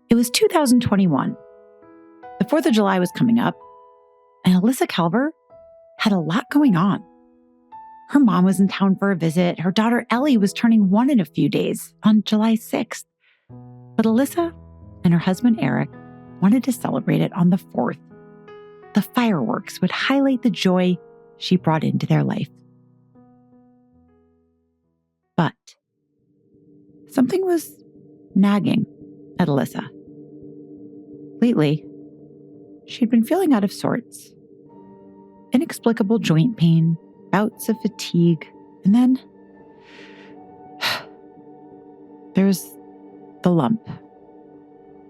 It was 2021. The 4th of July was coming up, and Elissa Kalver had a lot going on. Her mom was in town for a visit. Her daughter Ellie was turning 1 in a few days on July 6th. But Elissa and her husband Eric wanted to celebrate it on the 4th. The fireworks would highlight the joy she brought into their life. But something was nagging at Elissa. Lately, she'd been feeling out of sorts. Inexplicable joint pain, bouts of fatigue, and then there's the lump.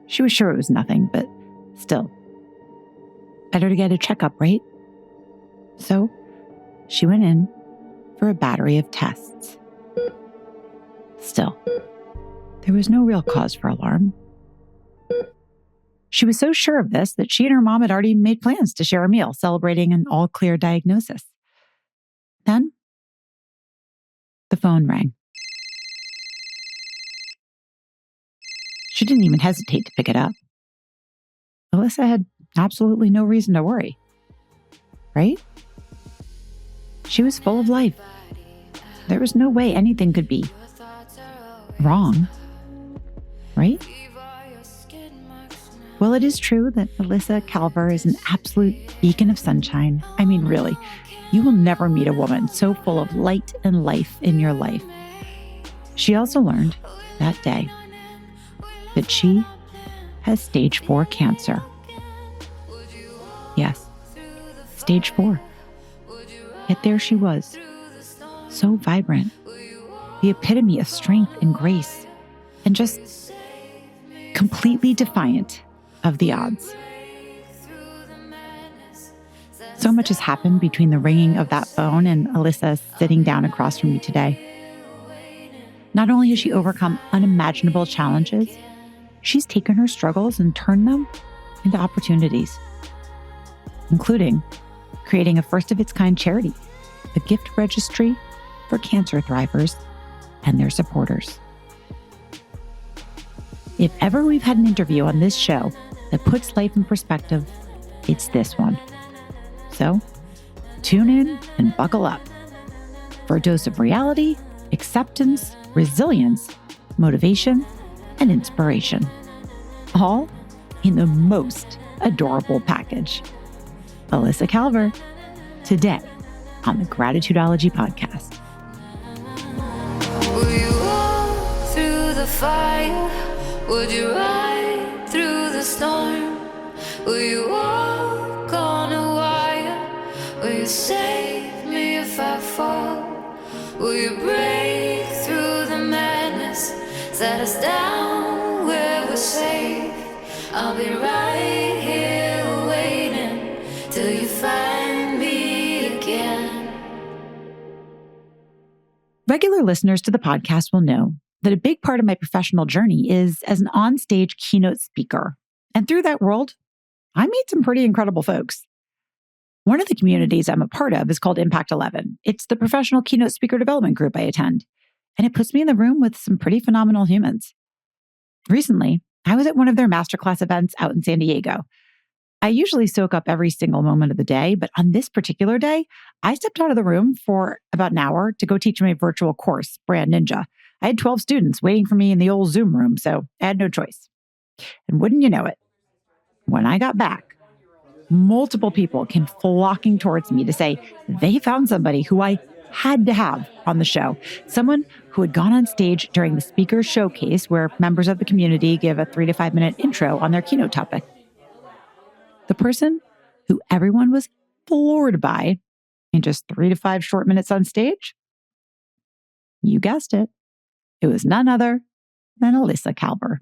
She was sure it was nothing, but still. Better to get a checkup, right? So she went in for a battery of tests. Still, there was no real cause for alarm. She was so sure of this that she and her mom had already made plans to share a meal celebrating an all-clear diagnosis. Then, the phone rang. She didn't even hesitate to pick it up. Elissa had absolutely no reason to worry, right? She was full of life. There was no way anything could be wrong, right? Well, it is true that Elissa Kalver is an absolute beacon of sunshine. I mean, really, you will never meet a woman so full of light and life in your life. She also learned that day that she has stage 4 cancer. Yes, stage 4. Yet there she was, so vibrant, the epitome of strength and grace, and just completely defiant of the odds. So much has happened between the ringing of that phone and Elissa sitting down across from me today. Not only has she overcome unimaginable challenges, she's taken her struggles and turned them into opportunities, including creating a first-of-its-kind charity, the gift registry for cancer thrivers and their supporters. If ever we've had an interview on this show that puts life in perspective, it's this one. So, tune in and buckle up for a dose of reality, acceptance, resilience, motivation, and inspiration. All in the most adorable package. Elissa Kalver, today on the Gratitudeology podcast. Will you walk through the fire? Would you ride through the storm? Will you walk on a wire? Will you save me if I fall? Will you break through the madness? Set us down where we're safe. I'll be right here waiting till you find me again. Regular listeners to the podcast will know that a big part of my professional journey is as an onstage keynote speaker. And through that world, I meet some pretty incredible folks. One of the communities I'm a part of is called Impact 11. It's the professional keynote speaker development group I attend, and it puts me in the room with some pretty phenomenal humans. Recently, I was at one of their masterclass events out in San Diego. I usually soak up every single moment of the day, but on this particular day, I stepped out of the room for about an hour to go teach my virtual course, Brand Ninja. I had 12 students waiting for me in the old Zoom room, so I had no choice. And wouldn't you know it, when I got back, multiple people came flocking towards me to say they found somebody who I had to have on the show, someone who had gone on stage during the speaker showcase where members of the community give a 3 to 5 minute intro on their keynote topic. The person who everyone was floored by in just 3 to 5 short minutes on stage? You guessed it. It was none other than Elissa Kalver.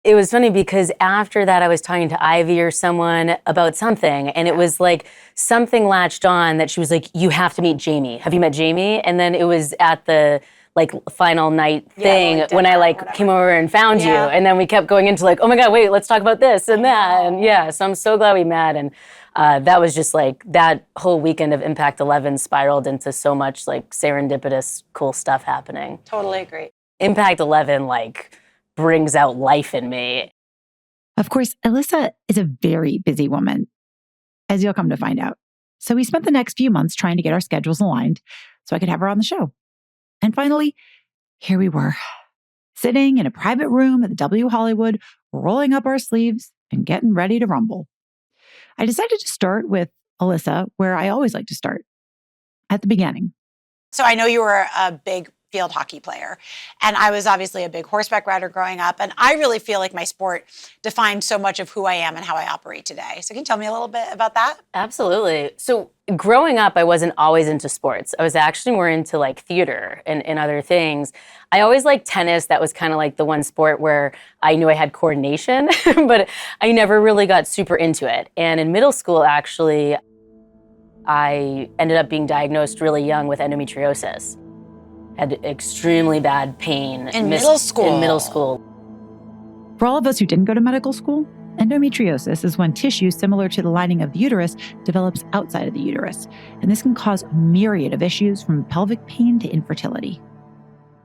It was funny because after that, I was talking to Ivy or someone about something, and it was like something latched on that she was like, you have to meet Jamie. Have you met Jamie? And then it was at the final night thing when I came over and found you. And then we kept going into oh my God, wait, let's talk about this and that. And so I'm so glad we met. And that was just that whole weekend of Impact 11 spiraled into so much serendipitous, cool stuff happening. Totally agree. Impact 11 brings out life in me. Of course, Elissa is a very busy woman, as you'll come to find out. So we spent the next few months trying to get our schedules aligned so I could have her on the show. And finally, here we were, sitting in a private room at the W Hollywood, rolling up our sleeves and getting ready to rumble. I decided to start with Elissa, where I always like to start, at the beginning. So I know you were a big field hockey player, and I was obviously a big horseback rider growing up, and I really feel like my sport defined so much of who I am and how I operate today. So can you tell me a little bit about that? Absolutely. So growing up, I wasn't always into sports. I was actually more into like theater and other things. I always liked tennis. That was kind of like the one sport where I knew I had coordination, but I never really got super into it. And in middle school, actually, I ended up being diagnosed really young with endometriosis. Had extremely bad pain. In middle school? In middle school. For all of us who didn't go to medical school, endometriosis is when tissue similar to the lining of the uterus develops outside of the uterus. And this can cause a myriad of issues from pelvic pain to infertility.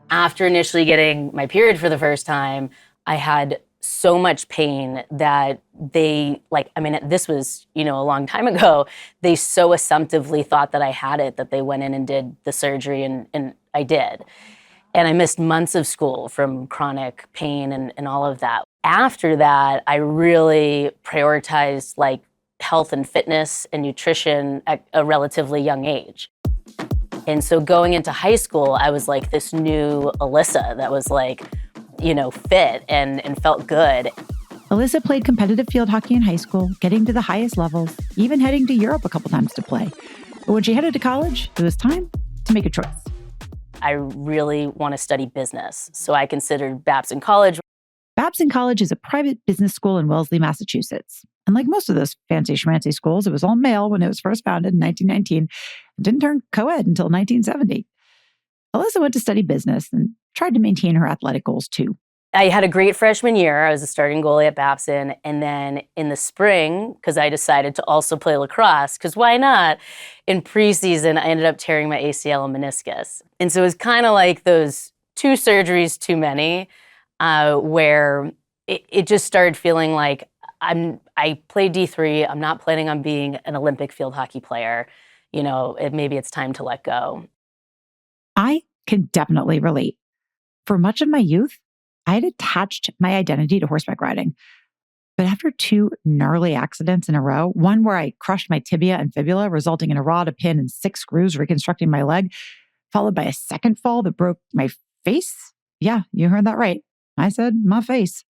After initially getting my period for the first time, I had so much pain that this was, a long time ago, they so assumptively thought that I had it that they went in and did the surgery and I did. And I missed months of school from chronic pain and all of that. After that, I really prioritized like health and fitness and nutrition at a relatively young age. And so going into high school, I was like this new Elissa that was like, fit and felt good. Elissa played competitive field hockey in high school, getting to the highest levels, even heading to Europe a couple times to play. But when she headed to college, it was time to make a choice. I really want to study business, so I considered Babson College. Babson College is a private business school in Wellesley, Massachusetts. And like most of those fancy schmancy schools, it was all male when it was first founded in 1919 and didn't turn co-ed until 1970. Elissa went to study business and tried to maintain her athletic goals too. I had a great freshman year. I was a starting goalie at Babson. And then in the spring, because I decided to also play lacrosse, because why not? In preseason, I ended up tearing my ACL and meniscus. And so it was kind of like those 2 surgeries too many, where it just started feeling like I played D3. I'm not planning on being an Olympic field hockey player. Maybe it's time to let go. I can definitely relate. For much of my youth, I had attached my identity to horseback riding. But after 2 gnarly accidents in a row, one where I crushed my tibia and fibula, resulting in a rod, a pin, and 6 screws reconstructing my leg, followed by a second fall that broke my face. Yeah, you heard that right. I said my face.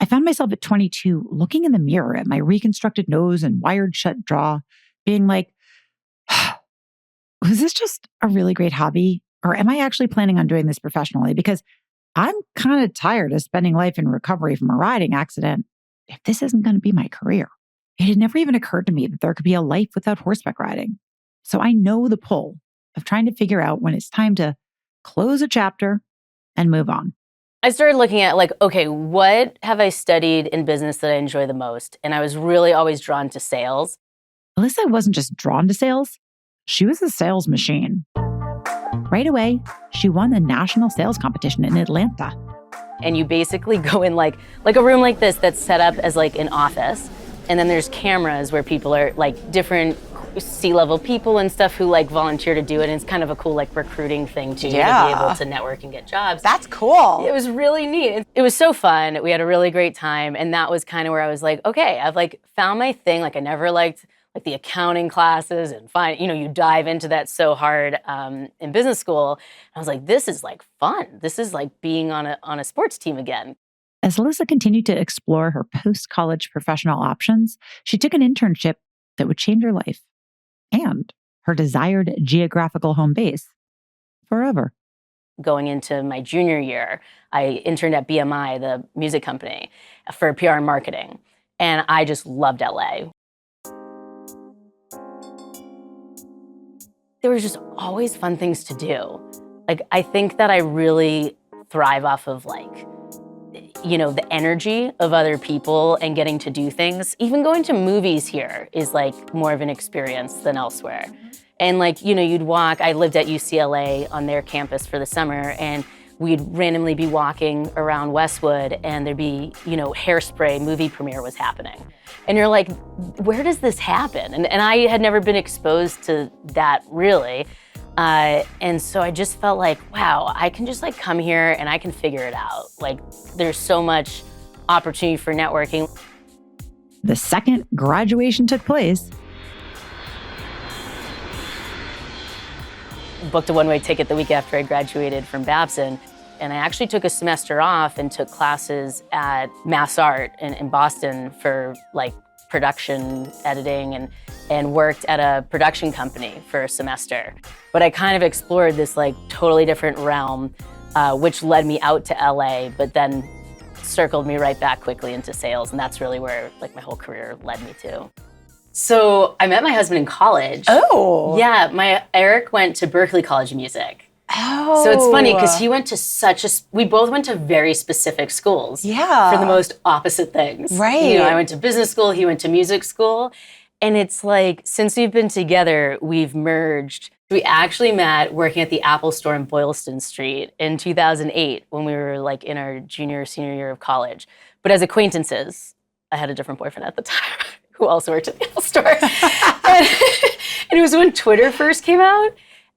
I found myself at 22 looking in the mirror at my reconstructed nose and wired shut jaw, being like, was this just a really great hobby? Or am I actually planning on doing this professionally? Because I'm kind of tired of spending life in recovery from a riding accident if this isn't going to be my career. It had never even occurred to me that there could be a life without horseback riding. So I know the pull of trying to figure out when it's time to close a chapter and move on. I started looking at okay, what have I studied in business that I enjoy the most? And I was really always drawn to sales. Elissa wasn't just drawn to sales. She was a sales machine. Right away, she won the national sales competition in Atlanta. And you basically go in like a room like this that's set up as like an office. And then there's cameras where people are like different C-level people and stuff who like volunteer to do it. And it's kind of a cool like recruiting thing too, to be able to network and get jobs. That's cool. It was really neat. It was so fun. We had a really great time. And that was kind of where I was like, okay, I've like found my thing. Like I never liked like the accounting classes and you dive into that so hard in business school. I was like, this is like fun. This is like being on a sports team again. As Elissa continued to explore her post-college professional options, she took an internship that would change her life and her desired geographical home base forever. Going into my junior year, I interned at BMI, the music company, for PR and marketing. And I just loved LA. There was just always fun things to do. Like, I think that I really thrive off of the energy of other people and getting to do things. Even going to movies here is like more of an experience than elsewhere. And you'd walk, I lived at UCLA on their campus for the summer, and we'd randomly be walking around Westwood and there'd be, Hairspray movie premiere was happening. And you're like, where does this happen? And I had never been exposed to that really. And so I just felt like, wow, I can just come here and I can figure it out. There's so much opportunity for networking. The second graduation took place, Booked a one-way ticket the week after I graduated from Babson. And I actually took a semester off and took classes at Mass Art in Boston for production editing and worked at a production company for a semester. But I kind of explored this totally different realm, which led me out to LA, but then circled me right back quickly into sales. And that's really where my whole career led me to. So I met my husband in college. Oh. Yeah, Eric went to Berklee College of Music. Oh. So it's funny because he went to we both went to very specific schools. Yeah. For the most opposite things. Right. I went to business school, he went to music school. And it's since we've been together, we've merged. We actually met working at the Apple store in Boylston Street in 2008 when we were in our junior or senior year of college. But as acquaintances, I had a different boyfriend at the time who also worked at the Apple store. and it was when Twitter first came out.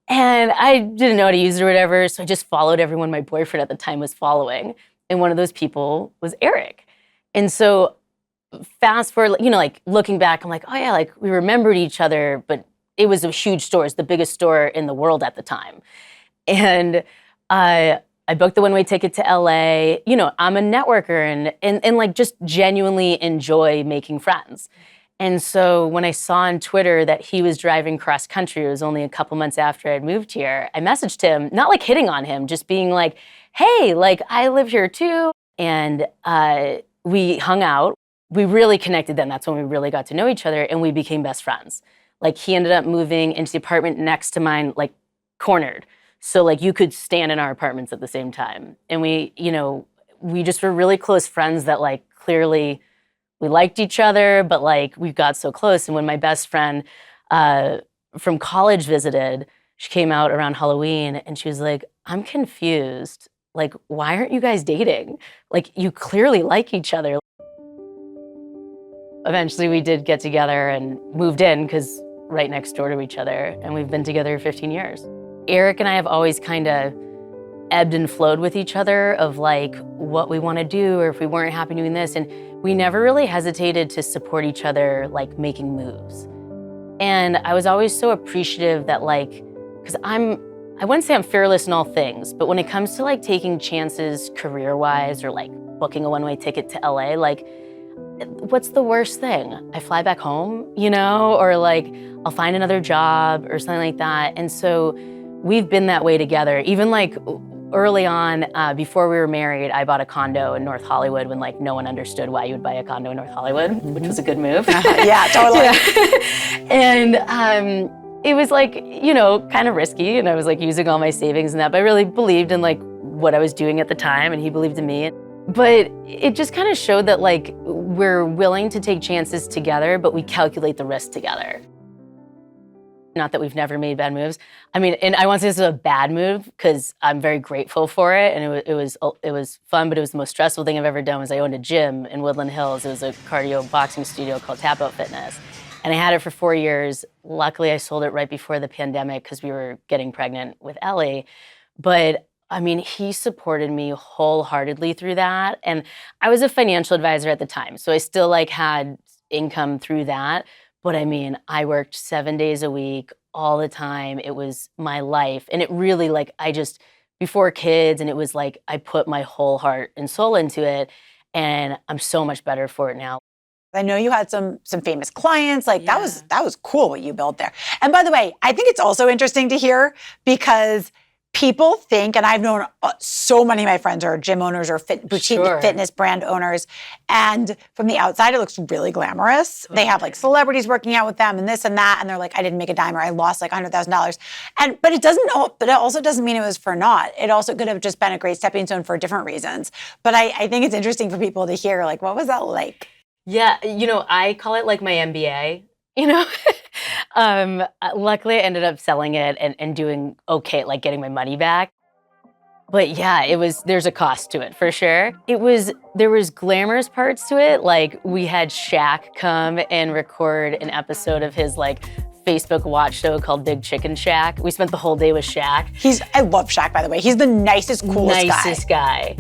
And I didn't know how to use it or whatever, so I just followed everyone my boyfriend at the time was following. And one of those people was Eric. And so fast forward, looking back, I'm like, oh yeah, we remembered each other, but it was a huge store. It's the biggest store in the world at the time. And I booked the one-way ticket to LA. I'm a networker and just genuinely enjoy making friends. And so when I saw on Twitter that he was driving cross country, it was only a couple months after I'd moved here, I messaged him, not hitting on him, just being hey, I live here too. And we hung out. We really connected then. That's when we really got to know each other and we became best friends. He ended up moving into the apartment next to mine, cornered. So you could stand in our apartments at the same time. And we just were really close friends that clearly we liked each other, but we got so close. And when my best friend from college visited, she came out around Halloween and she was like, I'm confused. Why aren't you guys dating? You clearly like each other. Eventually we did get together and moved in because right next door to each other. And we've been together 15 years. Eric and I have always kind of ebbed and flowed with each other of what we want to do or if we weren't happy doing this. And we never really hesitated to support each other, making moves. And I was always so appreciative that because I wouldn't say I'm fearless in all things, but when it comes to taking chances career-wise or booking a one-way ticket to LA, what's the worst thing? I fly back home, or I'll find another job or something like that. And so we've been that way together. Even early on, before we were married, I bought a condo in North Hollywood when no one understood why you would buy a condo in North Hollywood, which was a good move. Yeah, totally. Yeah. And it was kind of risky, and I was using all my savings and that, but I really believed in what I was doing at the time, and he believed in me. But it just kind of showed that we're willing to take chances together, but we calculate the risk together. Not that we've never made bad moves. I mean, and I won't say this is a bad move because I'm very grateful for it, and it was fun, but it was the most stressful thing I've ever done. Was I owned a gym in Woodland Hills. It was a cardio boxing studio called Tap Out Fitness, and I had it for 4 years. Luckily, I sold it right before the pandemic because we were getting pregnant with Ellie. But I mean, he supported me wholeheartedly through that, and I was a financial advisor at the time, so I still had income through that. But I mean, I worked 7 days a week, all the time. It was my life. And it really before kids, and it was I put my whole heart and soul into it. And I'm so much better for it now. I know you had some famous clients. That was cool what you built there. And by the way, I think it's also interesting to hear because people think, and I've known so many of my friends are gym owners or boutique fitness brand owners, and from the outside, it looks really glamorous. They have celebrities working out with them and this and that, and they're I didn't make a dime or I lost $100,000. But it also doesn't mean it was for naught. It also could have just been a great stepping stone for different reasons. But I think it's interesting for people to hear, what was that like? Yeah, I call it my MBA. Luckily, I ended up selling it and doing okay, getting my money back. But yeah, there's a cost to it for sure. There was glamorous parts to it. Like we had Shaq come and record an episode of his like Facebook watch show called Big Chicken Shack. We spent the whole day with Shaq. I love Shaq, by the way. He's the nicest, coolest guy.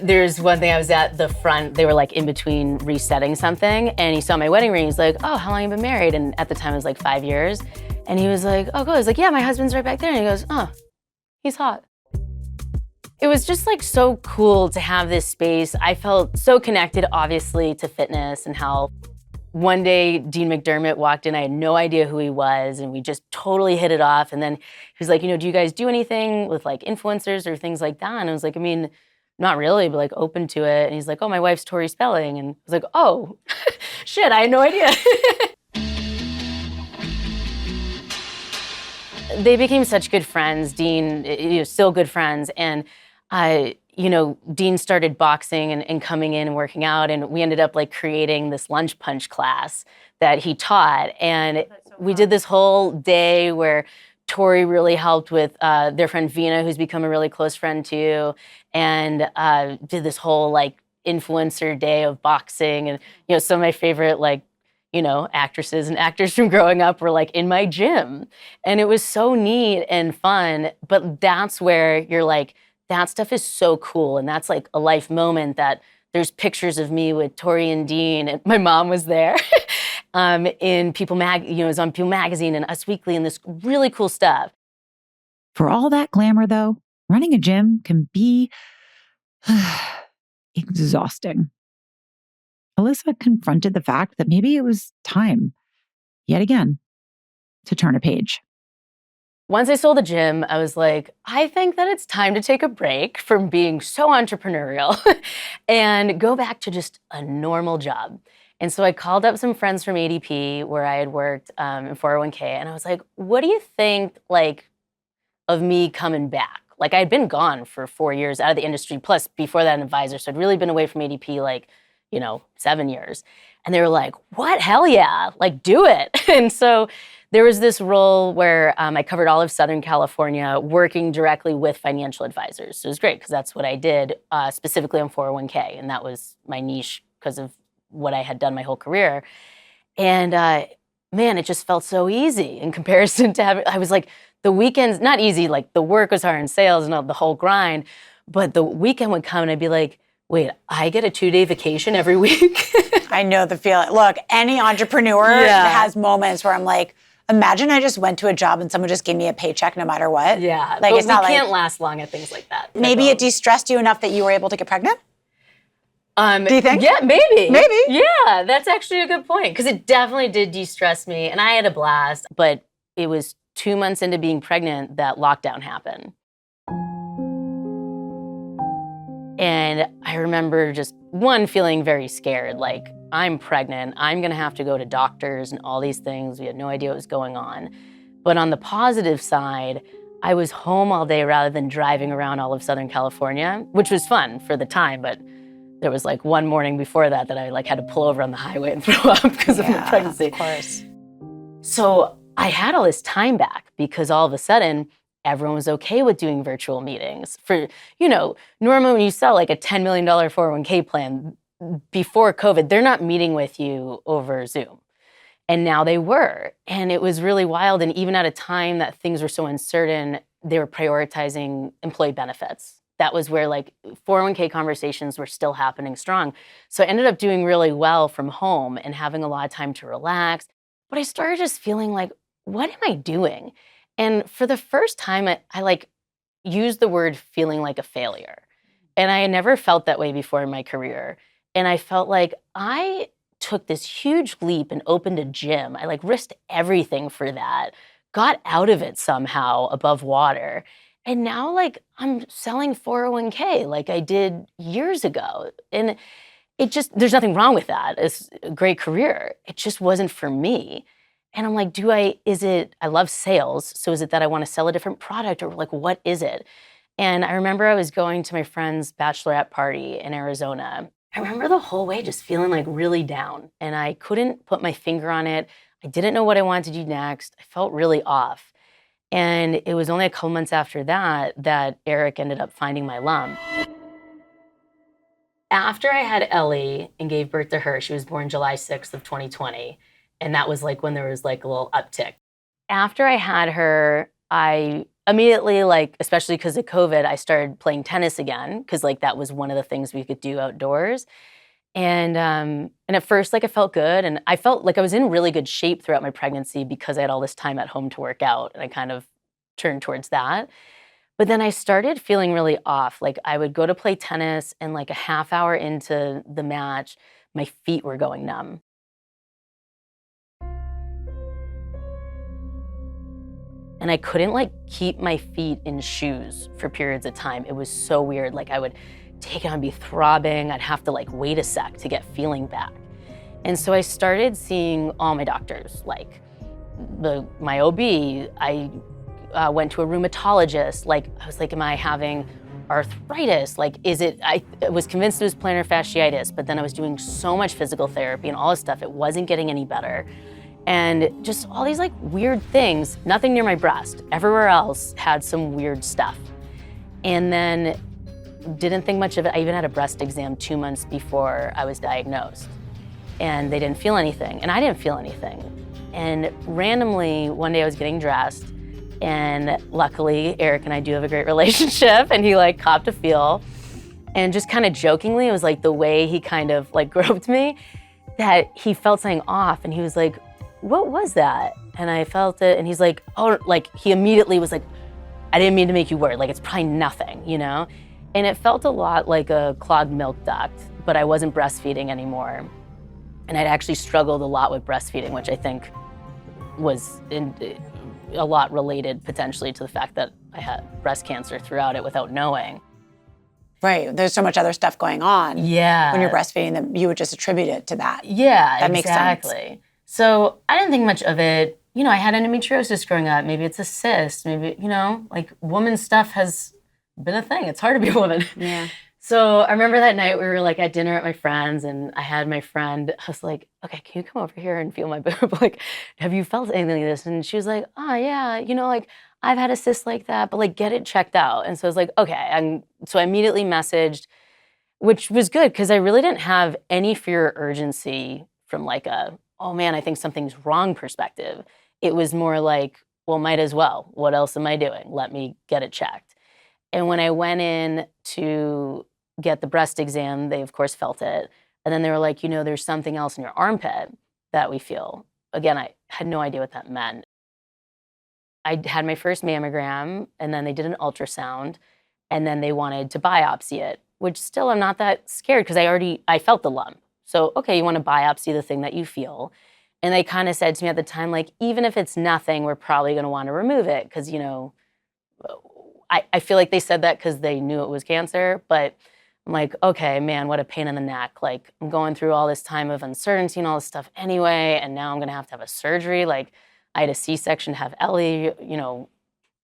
There's one thing I was at the front, they were like in between resetting something, and he saw my wedding ring. He's like, oh, how long have you been married? And at the time it was like 5 years. And he was like, oh, cool. I was like, yeah, my husband's right back there. And he goes, oh, he's hot. It was just like so cool to have this space. I felt so connected, obviously, to fitness and health. One day, Dean McDermott walked in. I had no idea who he was, and we just totally hit it off. And then he was like, do you guys do anything with like influencers or things like that? And I was like, I mean, not really, but like open to it. And he's like, oh, my wife's Tori Spelling. And I was like, oh, shit, I had no idea. They became such good friends. Dean, still good friends. And Dean started boxing and coming in and working out, and we ended up like creating this lunch punch class that he taught. And we did this whole day where Tori really helped with their friend Vina, who's become a really close friend too, and did this whole like influencer day of boxing. And some of my favorite actresses and actors from growing up were like in my gym, and it was so neat and fun. But that's where you're like, that stuff is so cool. And that's like a life moment that there's pictures of me with Tori and Dean, and my mom was there in People it was on People Magazine and Us Weekly and this really cool stuff. For all that glamour, though, running a gym can be exhausting. Elissa confronted the fact that maybe it was time, yet again, to turn a page. Once I sold the gym, I was like, I think that it's time to take a break from being so entrepreneurial and go back to just a normal job. And so I called up some friends from ADP where I had worked in 401k, and I was like, what do you think of me coming back? Like I had been gone for 4 years out of the industry, plus before that an advisor. So I'd really been away from ADP 7 years. And they were like, what? Hell yeah, do it. And so there was this role where I covered all of Southern California working directly with financial advisors. So it was great because that's what I did specifically on 401k. And that was my niche because of what I had done my whole career. And man, it just felt so easy in comparison to I was like, the weekends, not easy, like the work was hard in sales and all the whole grind, but the weekend would come and I'd be like, wait, I get a 2-day vacation every week? I know the feeling. Look, any entrepreneur has moments where I'm like, imagine I just went to a job and someone just gave me a paycheck no matter what. Yeah, like it's not like, can't last long at things like that. Maybe it de-stressed you enough that you were able to get pregnant? Do you think? Yeah, maybe. Maybe. Yeah, that's actually a good point because it definitely did de-stress me and I had a blast, but it was 2 months into being pregnant that lockdown happened. And I remember just feeling very scared, like I'm pregnant, I'm gonna have to go to doctors and all these things. We had no idea what was going on. But on the positive side, I was home all day rather than driving around all of Southern California, which was fun for the time, but there was one morning before that I had to pull over on the highway and throw up because of my pregnancy. Of course. So I had all this time back because all of a sudden, everyone was okay with doing virtual meetings. For, normally when you sell a $10 million 401k plan, before COVID, they're not meeting with you over Zoom. And now they were. And it was really wild. And even at a time that things were so uncertain, they were prioritizing employee benefits. That was where 401k conversations were still happening strong. So I ended up doing really well from home and having a lot of time to relax. But I started just feeling like, what am I doing? And for the first time, I used the word feeling like a failure. And I had never felt that way before in my career. And I felt like I took this huge leap and opened a gym. I risked everything for that, got out of it somehow above water. And now I'm selling 401k like I did years ago. And there's nothing wrong with that. It's a great career. It just wasn't for me. And I'm like, I love sales. So is it that I want to sell a different product or what is it? And I remember I was going to my friend's bachelorette party in Arizona. I remember the whole way just feeling really down and I couldn't put my finger on it. I didn't know what I wanted to do next. I felt really off. And it was only a couple months after that Eric ended up finding my lump. After I had Ellie and gave birth to her, she was born July 6th of 2020. And that was like when there was like a little uptick. After I had her, I immediately, like, especially because of COVID, I started playing tennis again, because like that was one of the things we could do outdoors. And at first, like, I felt good, and I felt like I was in really good shape throughout my pregnancy because I had all this time at home to work out, and I kind of turned towards that. But then I started feeling really off. Like, I would go to play tennis, and like a half hour into the match, my feet were going numb. And I couldn't like keep my feet in shoes for periods of time. It was so weird. Like, I would take it and be throbbing. I'd have to like wait a sec to get feeling back. And so I started seeing all my doctors, like my OB. I went to a rheumatologist. Like, I was like, am I having arthritis? Like, is it, I was convinced it was plantar fasciitis, but then I was doing so much physical therapy and all this stuff. It wasn't getting any better. And just all these like weird things, nothing near my breast. Everywhere else had some weird stuff. And then didn't think much of it. I even had a breast exam 2 months before I was diagnosed. And they didn't feel anything, and I didn't feel anything. And randomly, one day I was getting dressed, and luckily Eric and I do have a great relationship, and he like copped a feel. And just kind of jokingly, it was like the way he kind of like groped me, that he felt something off, and he was like, what was that? And I felt it, and he's like, oh, like he immediately was like, I didn't mean to make you worried, like it's probably nothing, you know? And it felt a lot like a clogged milk duct, but I wasn't breastfeeding anymore. And I'd actually struggled a lot with breastfeeding, which I think was a lot related potentially to the fact that I had breast cancer throughout it without knowing. Right. There's so much other stuff going on. Yeah. When you're breastfeeding, that you would just attribute it to that. Yeah, that makes sense. exactly. So I didn't think much of it. You know, I had endometriosis growing up. Maybe it's a cyst. Maybe, you know, like woman stuff has been a thing. It's hard to be a woman. Yeah. So I remember that night we were like at dinner at my friend's, and I had my friend, I was like, okay, can you come over here and feel my boob? Like, have you felt anything like this? And she was like, oh yeah, you know, like I've had a cyst like that, but like get it checked out. And so I was like, okay. So I immediately messaged, which was good because I really didn't have any fear or urgency from like a, oh man, I think something's wrong perspective. It was more like, well, might as well. What else am I doing? Let me get it checked. And when I went in to get the breast exam, they of course felt it. And then they were like, you know, there's something else in your armpit that we feel. Again, I had no idea what that meant. I had my first mammogram, and then they did an ultrasound, and then they wanted to biopsy it, which still I'm not that scared because I felt the lump. So, okay, you want to biopsy the thing that you feel. And they kind of said to me at the time, like, even if it's nothing, we're probably going to want to remove it because, you know, I feel like they said that because they knew it was cancer, but I'm like, okay, man, what a pain in the neck. Like, I'm going through all this time of uncertainty and all this stuff anyway, and now I'm going to have a surgery. Like, I had a C-section to have Ellie, you know.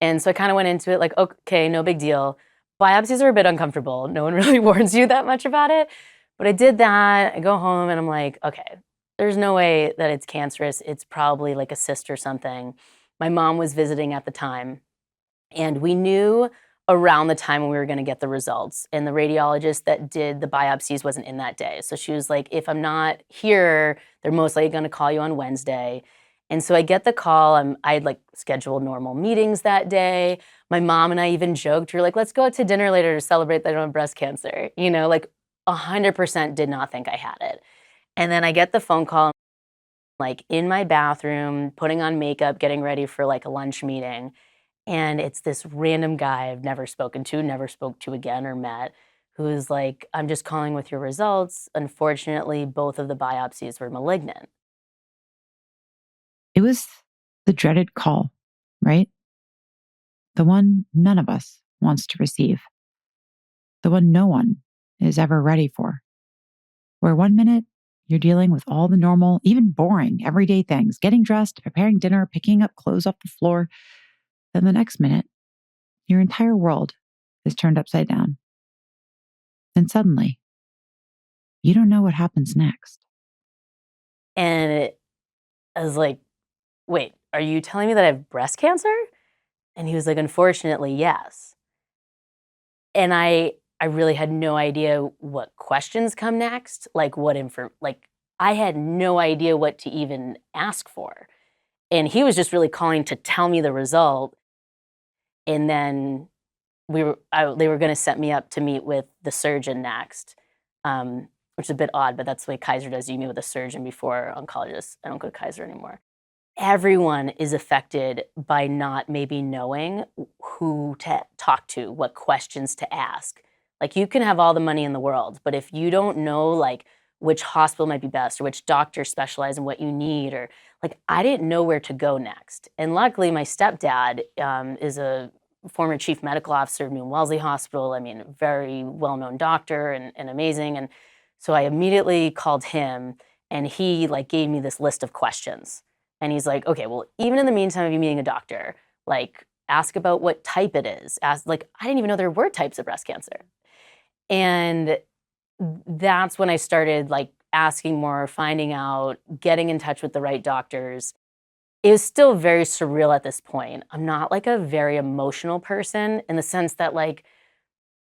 And so I kind of went into it like, okay, no big deal. Biopsies are a bit uncomfortable. No one really warns you that much about it. But I did that. I go home, and I'm like, okay, there's no way that it's cancerous. It's probably like a cyst or something. My mom was visiting at the time, and we knew around the time when we were going to get the results. And the radiologist that did the biopsies wasn't in that day. So she was like, if I'm not here, they're most likely going to call you on Wednesday. And so I get the call. I had like scheduled normal meetings that day. My mom and I even joked, we were like, let's go out to dinner later to celebrate that I don't have breast cancer. You know, like 100% did not think I had it. And then I get the phone call, like in my bathroom, putting on makeup, getting ready for like a lunch meeting. And it's this random guy I've never spoken to, never spoke to again or met, who is like, I'm just calling with your results. Unfortunately, both of the biopsies were malignant. It was the dreaded call, right? The one none of us wants to receive. The one no one is ever ready for. Where 1 minute you're dealing with all the normal, even boring, everyday things, getting dressed, preparing dinner, picking up clothes off the floor. Then the next minute, your entire world is turned upside down. And suddenly, you don't know what happens next. And I was like, wait, are you telling me that I have breast cancer? And he was like, unfortunately, yes. And I really had no idea what questions come next, like I had no idea what to even ask for. And he was just really calling to tell me the result. And then they were going to set me up to meet with the surgeon next, which is a bit odd, but that's the way Kaiser does. You meet with a surgeon before oncologists. I don't go to Kaiser anymore. Everyone is affected by not maybe knowing who to talk to, what questions to ask. Like, you can have all the money in the world, but if you don't know like which hospital might be best or which doctor specialize in what you need, or like, I didn't know where to go next. And luckily my stepdad is a former chief medical officer of New Wellesley Hospital. I mean, very well-known doctor and amazing. And so I immediately called him, and he like gave me this list of questions. And he's like, okay, well, even in the meantime of you meeting a doctor, like, ask about what type it is. Ask, like, I didn't even know there were types of breast cancer. And that's when I started like asking more, finding out, getting in touch with the right doctors. It was still very surreal at this point. I'm not like a very emotional person, in the sense that like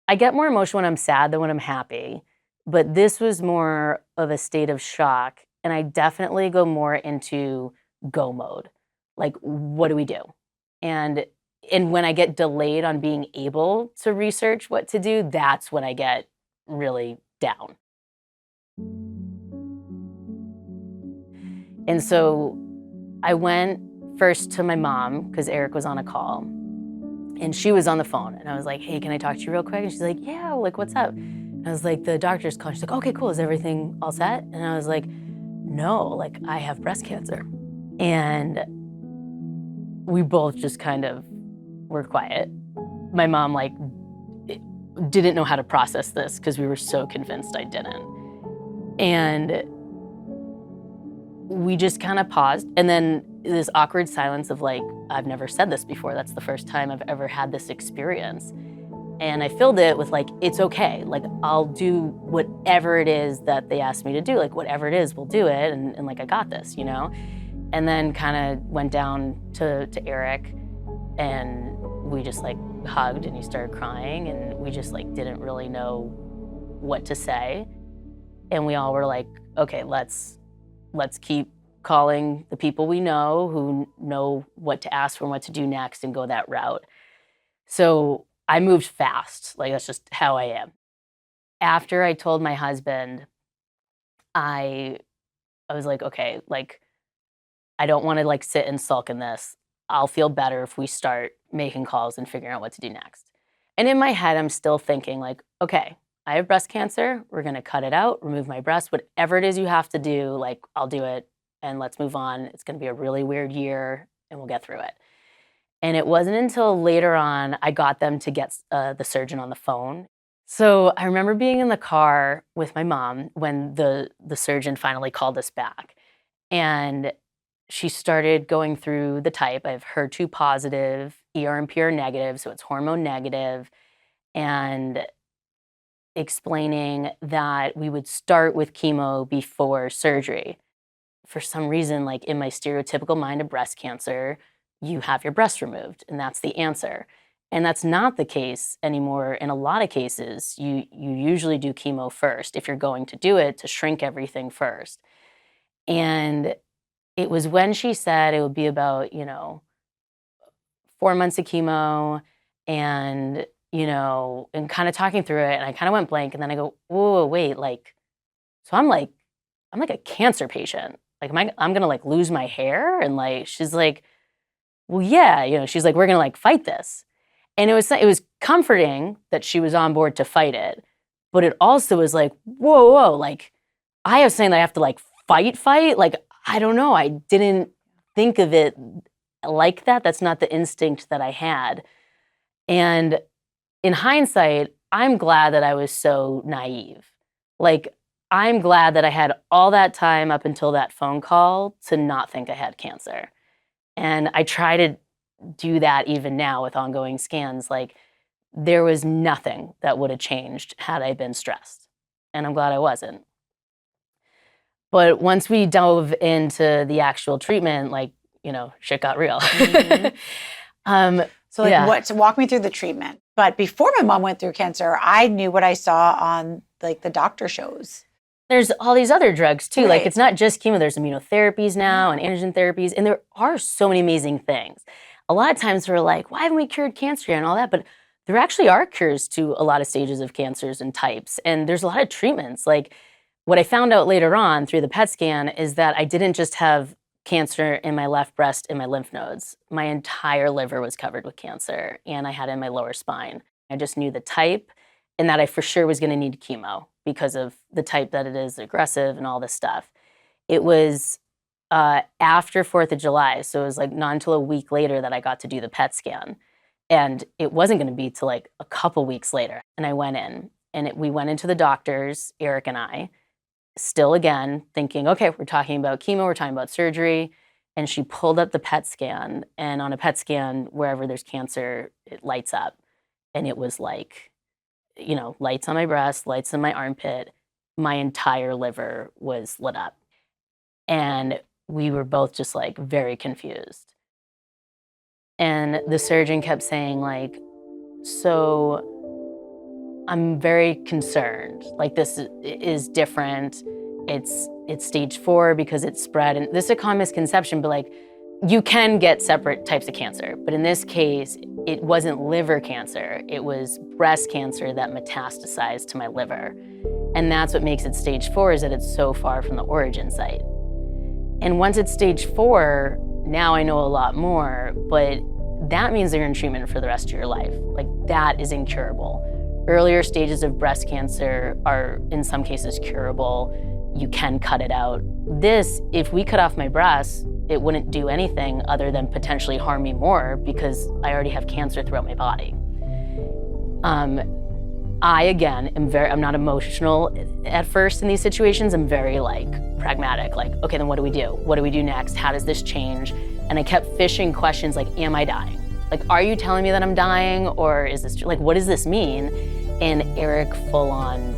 I get more emotional when I'm sad than when I'm happy. But this was more of a state of shock. And I definitely go more into go mode. Like, what do we do? And when I get delayed on being able to research what to do, that's when I get really down. And so I went first to my mom, because Eric was on a call, and she was on the phone. And I was like, hey, can I talk to you real quick? And she's like, yeah, like, what's up? And I was like, the doctor's calling. She's like, okay, cool. Is everything all set? And I was like, no, like, I have breast cancer. And we both just kind of were quiet. My mom like didn't know how to process this, because we were so convinced I didn't. And we just kind of paused, and then this awkward silence of like, I've never said this before. That's the first time I've ever had this experience. And I filled it with like, it's okay. Like, I'll do whatever it is that they asked me to do. Like, whatever it is, we'll do it. And like, I got this, you know? And then kind of went down to Eric, and we just like hugged, and he started crying, and we just like didn't really know what to say. And we all were like, okay, let's keep calling the people we know who know what to ask for and what to do next, and go that route. So I moved fast. Like, that's just how I am. After I told my husband, I was like, okay, like, I don't want to like sit and sulk in this. I'll feel better if we start making calls and figuring out what to do next. And in my head, I'm still thinking like, okay, I have breast cancer. We're going to cut it out, remove my breast, whatever it is you have to do, like, I'll do it, and let's move on. It's going to be a really weird year, and we'll get through it. And it wasn't until later on I got them to get the surgeon on the phone. So I remember being in the car with my mom when the surgeon finally called us back. And she started going through the type. I have HER2 positive, ER and PR negative, so it's hormone negative, and explaining that we would start with chemo before surgery. For some reason, like, in my stereotypical mind of breast cancer, you have your breast removed, and that's the answer. And that's not the case anymore. In a lot of cases, you usually do chemo first, if you're going to do it, to shrink everything first. And it was when she said it would be about, 4 months of chemo, and, and kind of talking through it, and I kind of went blank, and then I go, whoa, wait, like, so I'm like a cancer patient. Like, I'm gonna like lose my hair? And like, she's like, well, yeah, she's like, we're gonna like fight this. And it was comforting that she was on board to fight it, but it also was like, whoa, like, I have something that I have to like fight. Like, I don't know. I didn't think of it like that. That's not the instinct that I had. And in hindsight, I'm glad that I was so naive. Like, I'm glad that I had all that time up until that phone call to not think I had cancer. And I try to do that even now with ongoing scans. Like, there was nothing that would have changed had I been stressed. And I'm glad I wasn't. But once we dove into the actual treatment, like, shit got real. Mm-hmm. So walk me through the treatment. But before my mom went through cancer, I knew what I saw on like the doctor shows. There's all these other drugs too. Right. Like it's not just chemo, there's immunotherapies now and androgen therapies. And there are so many amazing things. A lot of times we're like, why haven't we cured cancer yet and all that? But there actually are cures to a lot of stages of cancers and types. And there's a lot of treatments. Like what I found out later on through the PET scan is that I didn't just have cancer in my left breast and my lymph nodes. My entire liver was covered with cancer, and I had it in my lower spine. I just knew the type and that I for sure was going to need chemo because of the type that it is, aggressive and all this stuff. It was after 4th of July, so it was like not until a week later that I got to do the PET scan. And it wasn't going to be till like a couple weeks later. And I went in, and we went into the doctors, Eric and I, still again thinking, okay, we're talking about chemo, we're talking about surgery. And she pulled up the PET scan, and on a PET scan, wherever there's cancer, it lights up. And it was like, you know, lights on my breast, lights in my armpit. My entire liver was lit up. And we were both just like very confused. And the surgeon kept saying like, so I'm very concerned. Like this is different. It's stage 4 because it's spread. And this is a common misconception, but like you can get separate types of cancer. But in this case, it wasn't liver cancer. It was breast cancer that metastasized to my liver. And that's what makes it stage 4 is that it's so far from the origin site. And once it's stage 4, now I know a lot more, but that means they're in treatment for the rest of your life. Like that is incurable. Earlier stages of breast cancer are in some cases curable. You can cut it out. This, if we cut off my breast, it wouldn't do anything other than potentially harm me more because I already have cancer throughout my body. I, again, I'm not emotional at first in these situations. I'm very like pragmatic, like, okay, then what do we do? What do we do next? How does this change? And I kept fishing questions like, am I dying? Like, are you telling me that I'm dying? Or is this, like, what does this mean? And Eric full on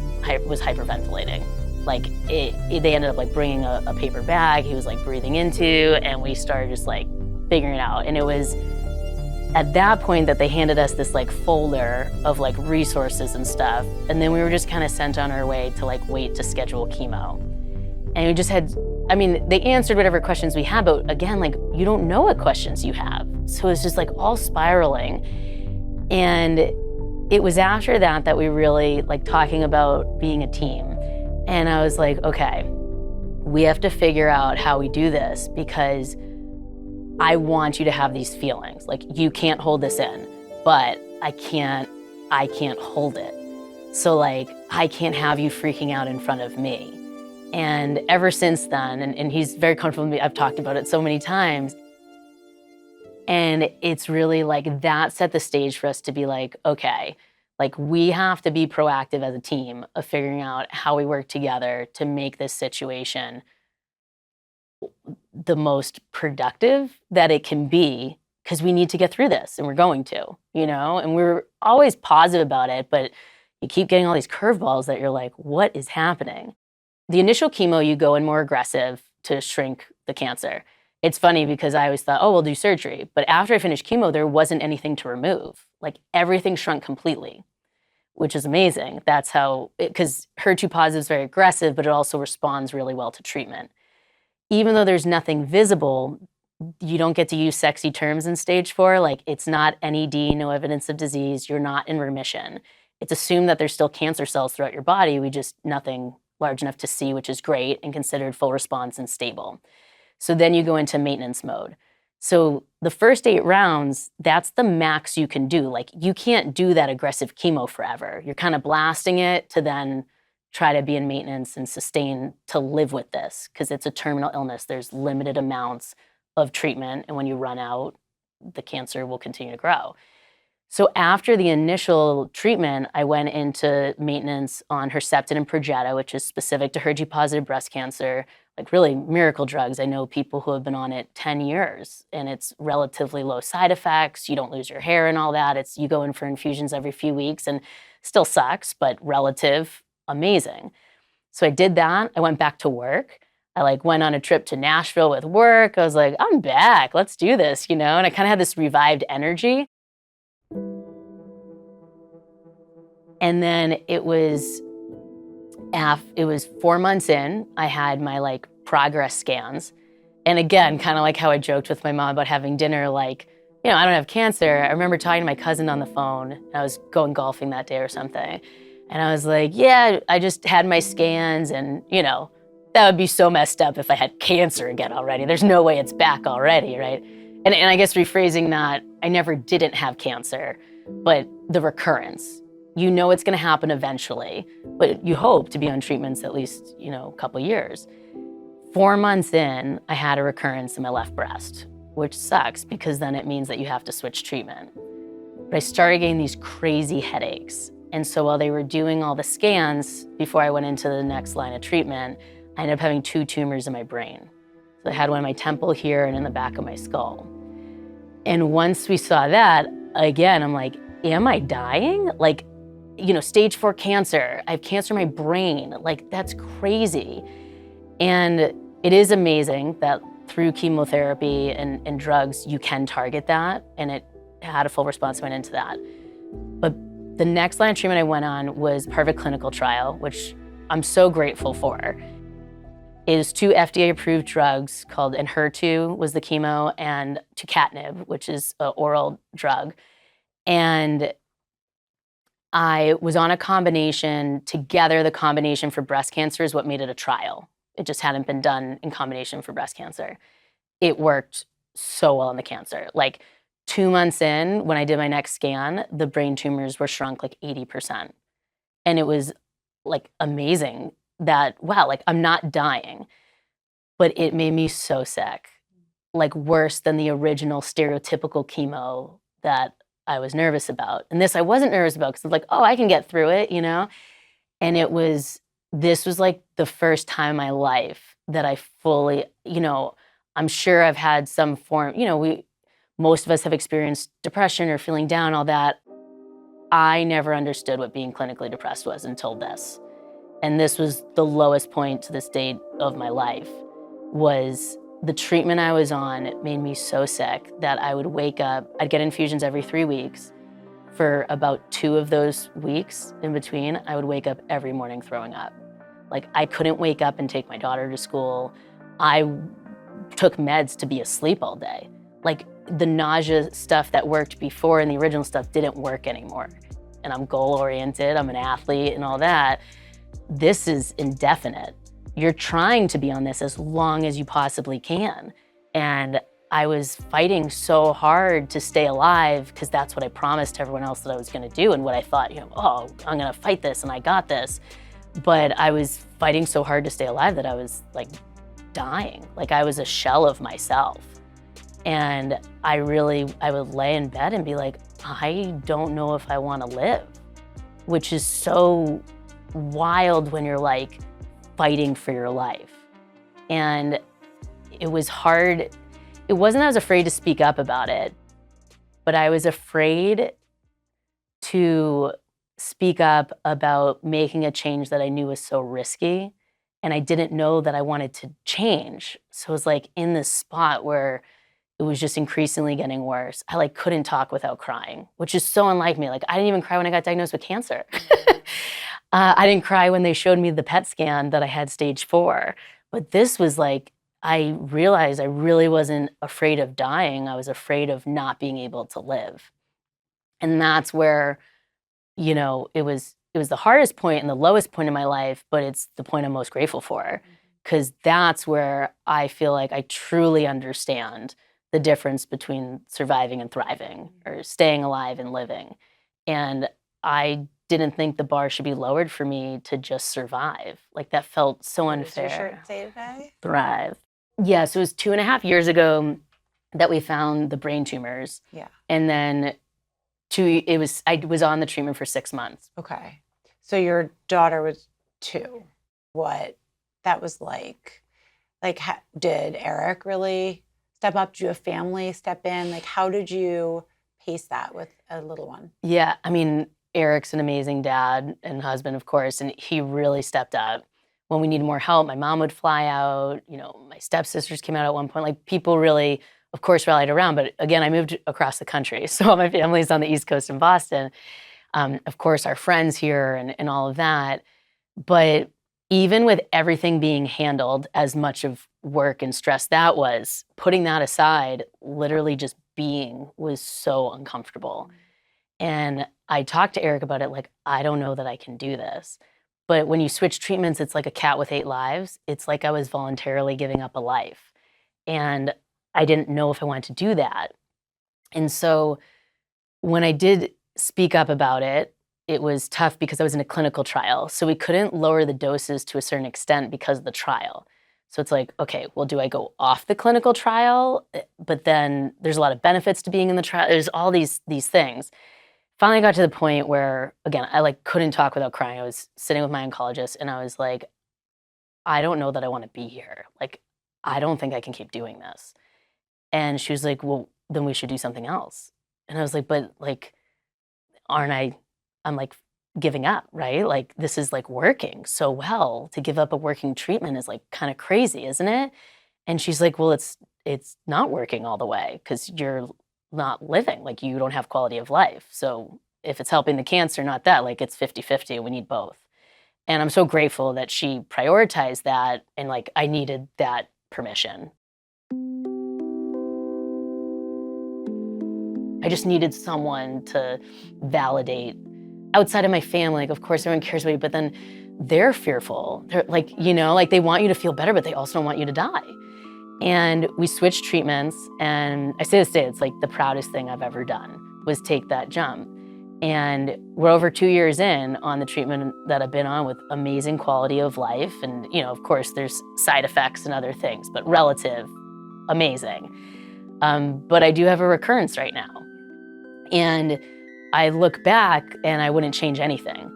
was hyperventilating. Like they ended up like bringing a paper bag he was like breathing into, and we started just like figuring it out. And it was at that point that they handed us this like folder of like resources and stuff. And then we were just kind of sent on our way to like wait to schedule chemo. And we just had, I mean, they answered whatever questions we had, but again, like you don't know what questions you have. So it's just like all spiraling. And it was after that that we really like talking about being a team. And I was like, okay, we have to figure out how we do this because I want you to have these feelings. Like you can't hold this in, but I can't hold it. So like, I can't have you freaking out in front of me. And ever since then, and he's very comfortable with me, I've talked about it so many times. And it's really like that set the stage for us to be like, okay, like we have to be proactive as a team of figuring out how we work together to make this situation the most productive that it can be, because we need to get through this and we're going to, you know, and we're always positive about it, but you keep getting all these curveballs that you're like, what is happening? The initial chemo, you go in more aggressive to shrink the cancer. It's funny because I always thought, oh, we'll do surgery. But after I finished chemo, there wasn't anything to remove. Like everything shrunk completely, which is amazing. That's how, because HER2 positive is very aggressive, but it also responds really well to treatment. Even though there's nothing visible, you don't get to use sexy terms in stage 4. Like it's not NED, no evidence of disease. You're not in remission. It's assumed that there's still cancer cells throughout your body. We just nothing large enough to see, which is great and considered full response and stable. So then you go into maintenance mode. So the first 8 rounds, that's the max you can do. Like you can't do that aggressive chemo forever. You're kind of blasting it to then try to be in maintenance and sustain to live with this because it's a terminal illness. There's limited amounts of treatment. And when you run out, the cancer will continue to grow. So after the initial treatment, I went into maintenance on Herceptin and Perjeta, which is specific to HER2 positive breast cancer, like really miracle drugs. I know people who have been on it 10 years and it's relatively low side effects. You don't lose your hair and all that. You go in for infusions every few weeks and still sucks, but relative, amazing. So I did that. I went back to work. I like went on a trip to Nashville with work. I was like, I'm back. Let's do this, you know? And I kind of had this revived energy. And then it was 4 months in, I had my like progress scans. And again, kind of like how I joked with my mom about having dinner, like, you know, I don't have cancer. I remember talking to my cousin on the phone. I was going golfing that day or something. And I was like, yeah, I just had my scans and, you know, that would be so messed up if I had cancer again already. There's no way it's back already, right? And I guess rephrasing that, I never didn't have cancer, but the recurrence. You know it's gonna happen eventually, but you hope to be on treatments at least, you know, a couple years. 4 months in, I had a recurrence in my left breast, which sucks because then it means that you have to switch treatment. But I started getting these crazy headaches. And so while they were doing all the scans before I went into the next line of treatment, I ended up having 2 tumors in my brain. So I had one in my temple here and in the back of my skull. And once we saw that, again, I'm like, am I dying? Like, you know, stage 4 cancer, I have cancer in my brain. Like, that's crazy. And it is amazing that through chemotherapy and drugs, you can target that. And it had a full response, went into that. But the next line of treatment I went on was part of a clinical trial, which I'm so grateful for. It is 2 FDA-approved drugs called Enhertu was the chemo and tucatinib, which is an oral drug. And I was on a combination together. The combination for breast cancer is what made it a trial. It just hadn't been done in combination for breast cancer. It worked so well on the cancer. Like 2 months in, when I did my next scan, the brain tumors were shrunk like 80%. And it was like amazing that, wow, like I'm not dying, but it made me so sick, like worse than the original stereotypical chemo that I was nervous about. And this I wasn't nervous about because I was like, oh, I can get through it, you know? And this was like the first time in my life that I fully, you know, I'm sure I've had some form, you know, most of us have experienced depression or feeling down, all that. I never understood what being clinically depressed was until this. And this was the lowest point to this date of my life, was the treatment I was on. It made me so sick that I would wake up, I'd get infusions every 3 weeks. For about 2 of those weeks in between, I would wake up every morning throwing up. Like I couldn't wake up and take my daughter to school. I took meds to be asleep all day. Like the nausea stuff that worked before and the original stuff didn't work anymore. And I'm goal-oriented, I'm an athlete and all that. This is indefinite. You're trying to be on this as long as you possibly can. And I was fighting so hard to stay alive because that's what I promised to everyone else that I was gonna do and what I thought, you know, oh, I'm gonna fight this and I got this. But I was fighting so hard to stay alive that I was like dying. Like I was a shell of myself. And I would lay in bed and be like, I don't know if I wanna live, which is so wild when you're like fighting for your life. And it was hard. It wasn't that I was afraid to speak up about it, but I was afraid to speak up about making a change that I knew was so risky. And I didn't know that I wanted to change. So it was like in this spot where it was just increasingly getting worse. I like couldn't talk without crying, which is so unlike me. Like I didn't even cry when I got diagnosed with cancer. I didn't cry when they showed me the PET scan that I had stage 4. But this was like, I realized I really wasn't afraid of dying. I was afraid of not being able to live. And that's where, you know, it was the hardest point and the lowest point in my life, but it's the point I'm most grateful for. Because that's where I feel like I truly understand the difference between surviving and thriving, or staying alive and living. And I didn't think the bar should be lowered for me to just survive. Like that felt so unfair. What does your shirt say today? Thrive. Yeah, so it was 2.5 years ago that we found the brain tumors. Yeah. And then I was on the treatment for 6 months. Okay. So your daughter was 2. What that was like did Eric really step up? Did you have family step in? Like, how did you pace that with a little one? Yeah, I mean, Eric's an amazing dad and husband, of course, and he really stepped up. When we needed more help, my mom would fly out, you know, my stepsisters came out at one point. Like people really, of course, rallied around. But again, I moved across the country. So all my family's on the East Coast in Boston. Of course, our friends here and all of that. But even with everything being handled, as much of work and stress that was, putting that aside, literally just being was so uncomfortable. And I talked to Eric about it, like, I don't know that I can do this. But when you switch treatments, it's like a cat with 8 lives. It's like I was voluntarily giving up a life. And I didn't know if I wanted to do that. And so when I did speak up about it, it was tough because I was in a clinical trial. So we couldn't lower the doses to a certain extent because of the trial. So it's like, okay, well, do I go off the clinical trial? But then there's a lot of benefits to being in the trial. There's all these things. Finally got to the point where, again, I like couldn't talk without crying. I was sitting with my oncologist and I was like, I don't know that I want to be here. Like, I don't think I can keep doing this. And she was like, well, then we should do something else. And I was like, but like, I'm like giving up, right? Like, this is like working so well. To give up a working treatment is like kind of crazy, isn't it? And she's like, well, it's not working all the way because you're not living, like you don't have quality of life. So if it's helping the cancer, not that, like it's 50-50, we need both. And I'm so grateful that she prioritized that, and like I needed that permission. I just needed someone to validate outside of my family. Like, of course, everyone cares about you, but then they're fearful. They're like, like they want you to feel better, but they also don't want you to die. And we switched treatments. And I say this today, it's like the proudest thing I've ever done was take that jump. And we're over 2 years in on the treatment that I've been on with amazing quality of life. And, of course, there's side effects and other things, but relative, amazing. But I do have a recurrence right now. And I look back and I wouldn't change anything.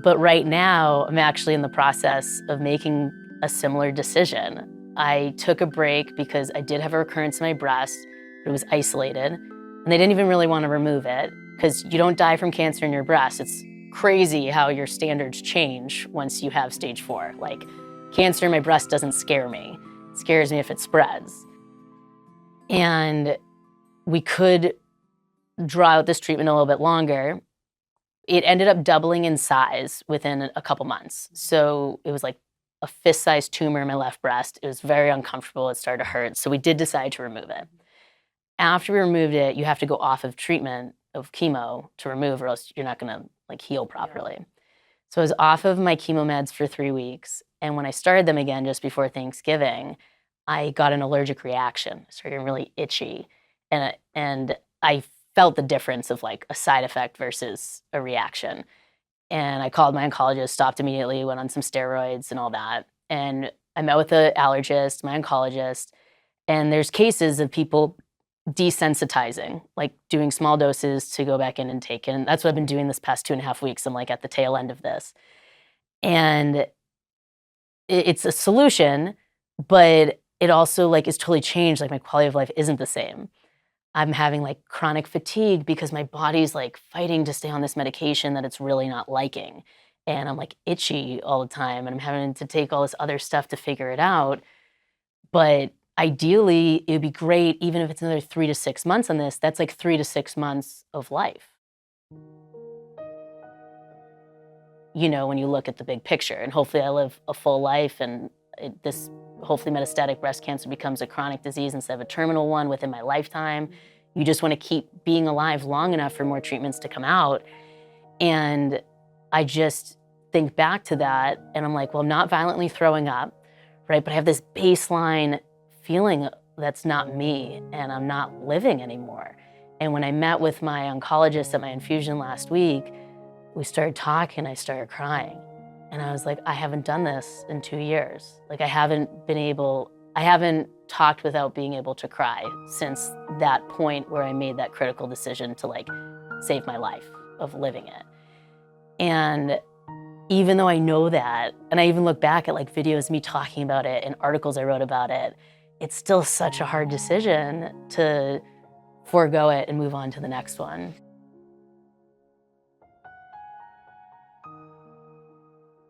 But right now, I'm actually in the process of making a similar decision. I took a break because I did have a recurrence in my breast, but it was isolated. And they didn't even really want to remove it because you don't die from cancer in your breast. It's crazy how your standards change once you have stage 4. Like, cancer in my breast doesn't scare me. It scares me if it spreads. And we could draw out this treatment a little bit longer. It ended up doubling in size within a couple months. So it was like a fist-sized tumor in my left breast. It was very uncomfortable. It started to hurt. So we did decide to remove it. After we removed it, you have to go off of treatment of chemo to remove, or else you're not going to like heal properly. So I was off of my chemo meds for 3 weeks. And when I started them again just before Thanksgiving, I got an allergic reaction. I started getting really itchy. And I felt the difference of like a side effect versus a reaction. And I called my oncologist, stopped immediately, went on some steroids and all that. And I met with the allergist, my oncologist, and there's cases of people desensitizing, like doing small doses to go back in and take it. And that's what I've been doing this past 2.5 weeks. I'm like at the tail end of this. And it's a solution, but it also like is totally changed. Like my quality of life isn't the same. I'm having like chronic fatigue because my body's like fighting to stay on this medication that it's really not liking. And I'm like itchy all the time and I'm having to take all this other stuff to figure it out. But ideally, it would be great, even if it's another 3 to 6 months on this, that's like 3 to 6 months of life. When you look at the big picture, and hopefully I live a full life and this hopefully metastatic breast cancer becomes a chronic disease instead of a terminal one within my lifetime. You just want to keep being alive long enough for more treatments to come out. And I just think back to that and I'm like, well, I'm not violently throwing up, right? But I have this baseline feeling that's not me and I'm not living anymore. And when I met with my oncologist at my infusion last week, we started talking, I started crying. And I was like, I haven't done this in 2 years. Like I haven't talked without being able to cry since that point where I made that critical decision to like save my life of living it. And even though I know that, and I even look back at like videos of me talking about it and articles I wrote about it, it's still such a hard decision to forego it and move on to the next one.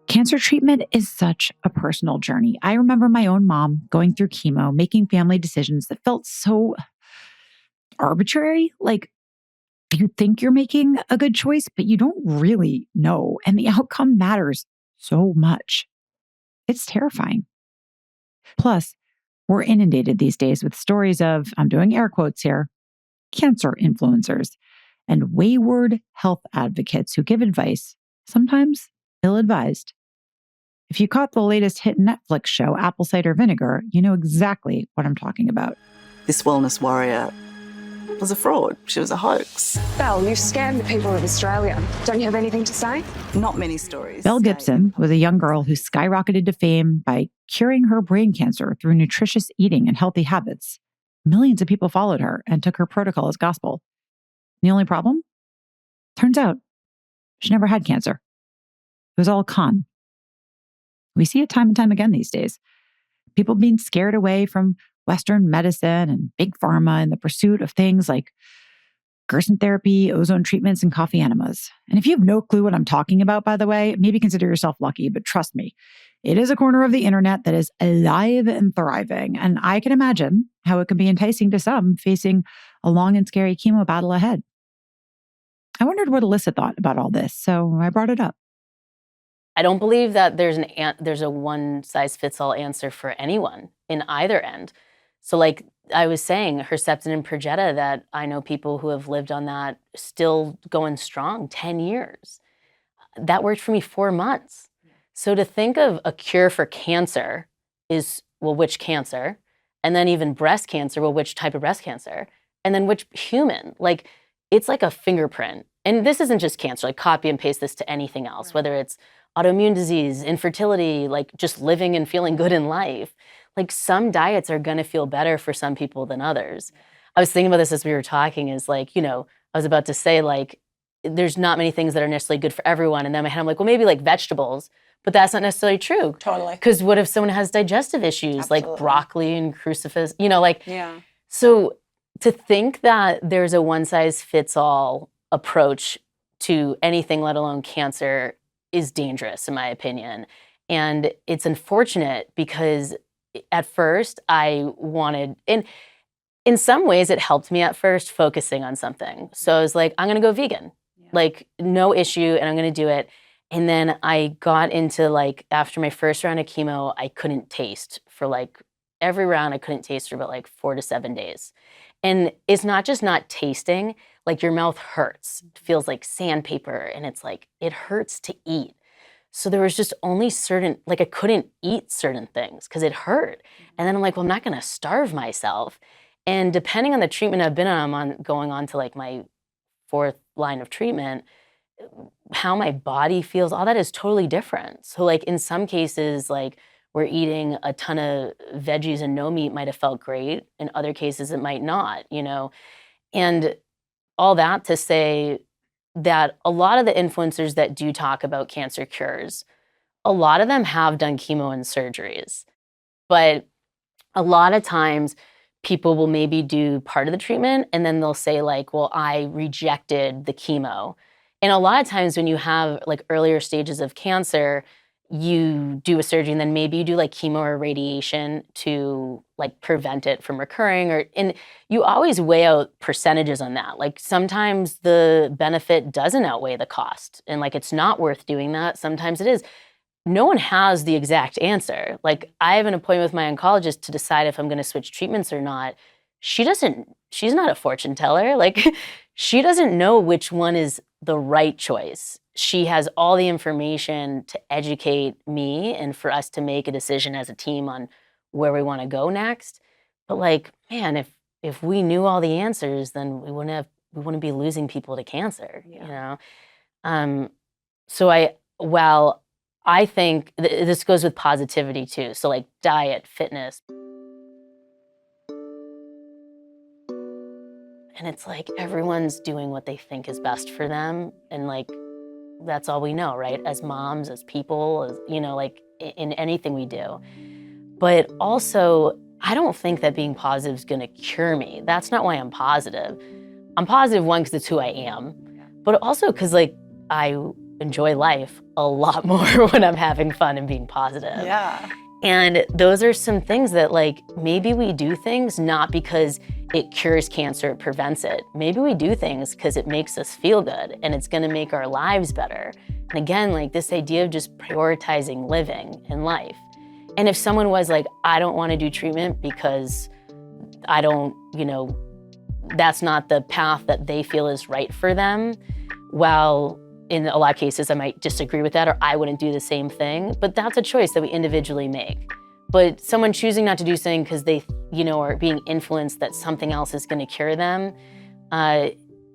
Cancer treatment is such a personal journey. I remember my own mom going through chemo, making family decisions that felt so arbitrary. Like, You think you're making a good choice, but you don't really know. And the outcome matters so much. It's terrifying. Plus, we're inundated these days with stories of, I'm doing air quotes here, cancer influencers and wayward health advocates who give advice, sometimes ill-advised. If you caught the latest hit Netflix show, Apple Cider Vinegar, you know exactly what I'm talking about. This wellness warrior was a fraud. She was a hoax. Belle, you've scammed the people of Australia. Don't you have anything to say? Not many stories. Belle Gibson was a young girl who skyrocketed to fame by curing her brain cancer through nutritious eating and healthy habits. Millions of people followed her and took her protocol as gospel. The only problem? Turns out, she never had cancer. It was all a con. We see it time and time again these days. People being scared away from Western medicine and big pharma in the pursuit of things like Gerson therapy, ozone treatments, and coffee enemas. And if you have no clue what I'm talking about, by the way, maybe consider yourself lucky, but trust me, it is a corner of the internet that is alive and thriving. And I can imagine how it can be enticing to some facing a long and scary chemo battle ahead. I wondered what Elissa thought about all this, so I brought it up. I don't believe that there's a one-size-fits-all answer for anyone in either end. So like I was saying, Herceptin and Perjeta, that I know people who have lived on that still going strong, 10 years. That worked for me 4 months. So to think of a cure for cancer is, well, which cancer? And then even breast cancer, well, which type of breast cancer? And then which human? Like, it's like a fingerprint. And this isn't just cancer, like copy and paste this to anything else, whether it's autoimmune disease, infertility, like just living and feeling good in life. Like some diets are gonna feel better for some people than others. I was thinking about this as we were talking, is like, you know, I was about to say like, there's not many things that are necessarily good for everyone. And then in my head, I'm like, well, maybe like vegetables, but that's not necessarily true. Totally. Because what if someone has digestive issues, Absolutely. like broccoli and crucifix, you know, like, Yeah. So to think that there's a one size fits all approach to anything, let alone cancer, is dangerous in my opinion. And it's unfortunate because at first I wanted, and in some ways it helped me at first focusing on something. So I was like, I'm gonna go vegan, like no issue, and I'm gonna do it. And then I got into like, after my first round of chemo, I couldn't taste for like, every round I couldn't taste for about like 4 to 7 days. And it's not just not tasting, like your mouth hurts. It feels like sandpaper, and it's like, it hurts to eat. So there was just only certain, like I couldn't eat certain things because it hurt. And then I'm like, well, I'm not gonna starve myself. And depending on the treatment I've been on, I'm going on to like my 4th line of treatment, how my body feels, all that is totally different. So like in some cases, like where eating a ton of veggies and no meat might have felt great. In other cases, it might not, you know? And all that to say that a lot of the influencers that do talk about cancer cures, a lot of them have done chemo and surgeries. But a lot of times people will maybe do part of the treatment and then they'll say like, well, I rejected the chemo. And a lot of times when you have like earlier stages of cancer, you do a surgery and then maybe you do like chemo or radiation to like prevent it from recurring, and you always weigh out percentages on that. Like sometimes the benefit doesn't outweigh the cost and like it's not worth doing that. Sometimes it is. No one has the exact answer. Like I have an appointment with my oncologist to decide if I'm gonna switch treatments or not. She's not a fortune teller. Like she doesn't know which one is the right choice. She has all the information to educate me and for us to make a decision as a team on where we want to go next. But like, man, if we knew all the answers, then we wouldn't be losing people to cancer, you know? So while I think this goes with positivity too. So like diet, fitness. And it's like everyone's doing what they think is best for them. And like, that's all we know, right? As moms, as people, as, you know, like in anything we do. But also, I don't think that being positive is gonna cure me. That's not why I'm positive. I'm positive, one, because it's who I am, but also because like I enjoy life a lot more when I'm having fun and being positive. Yeah. And those are some things that like, maybe we do things not because it cures cancer, it prevents it. Maybe we do things because it makes us feel good and it's gonna make our lives better. And again, like this idea of just prioritizing living and life. And if someone was like, I don't wanna do treatment because I don't, that's not the path that they feel is right for them, well, in a lot of cases, I might disagree with that or I wouldn't do the same thing, but that's a choice that we individually make. But someone choosing not to do something because they, are being influenced that something else is gonna cure them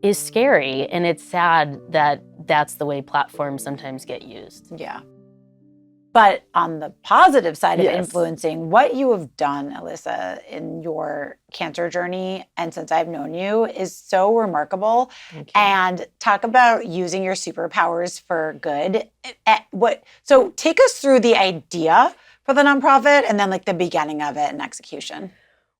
is scary. And it's sad that that's the way platforms sometimes get used. Yeah. But on the positive side of influencing, what you have done, Elissa, in your cancer journey, and since I've known you, is so remarkable. And talk about using your superpowers for good. So take us through the idea for the nonprofit and then like the beginning of it and execution.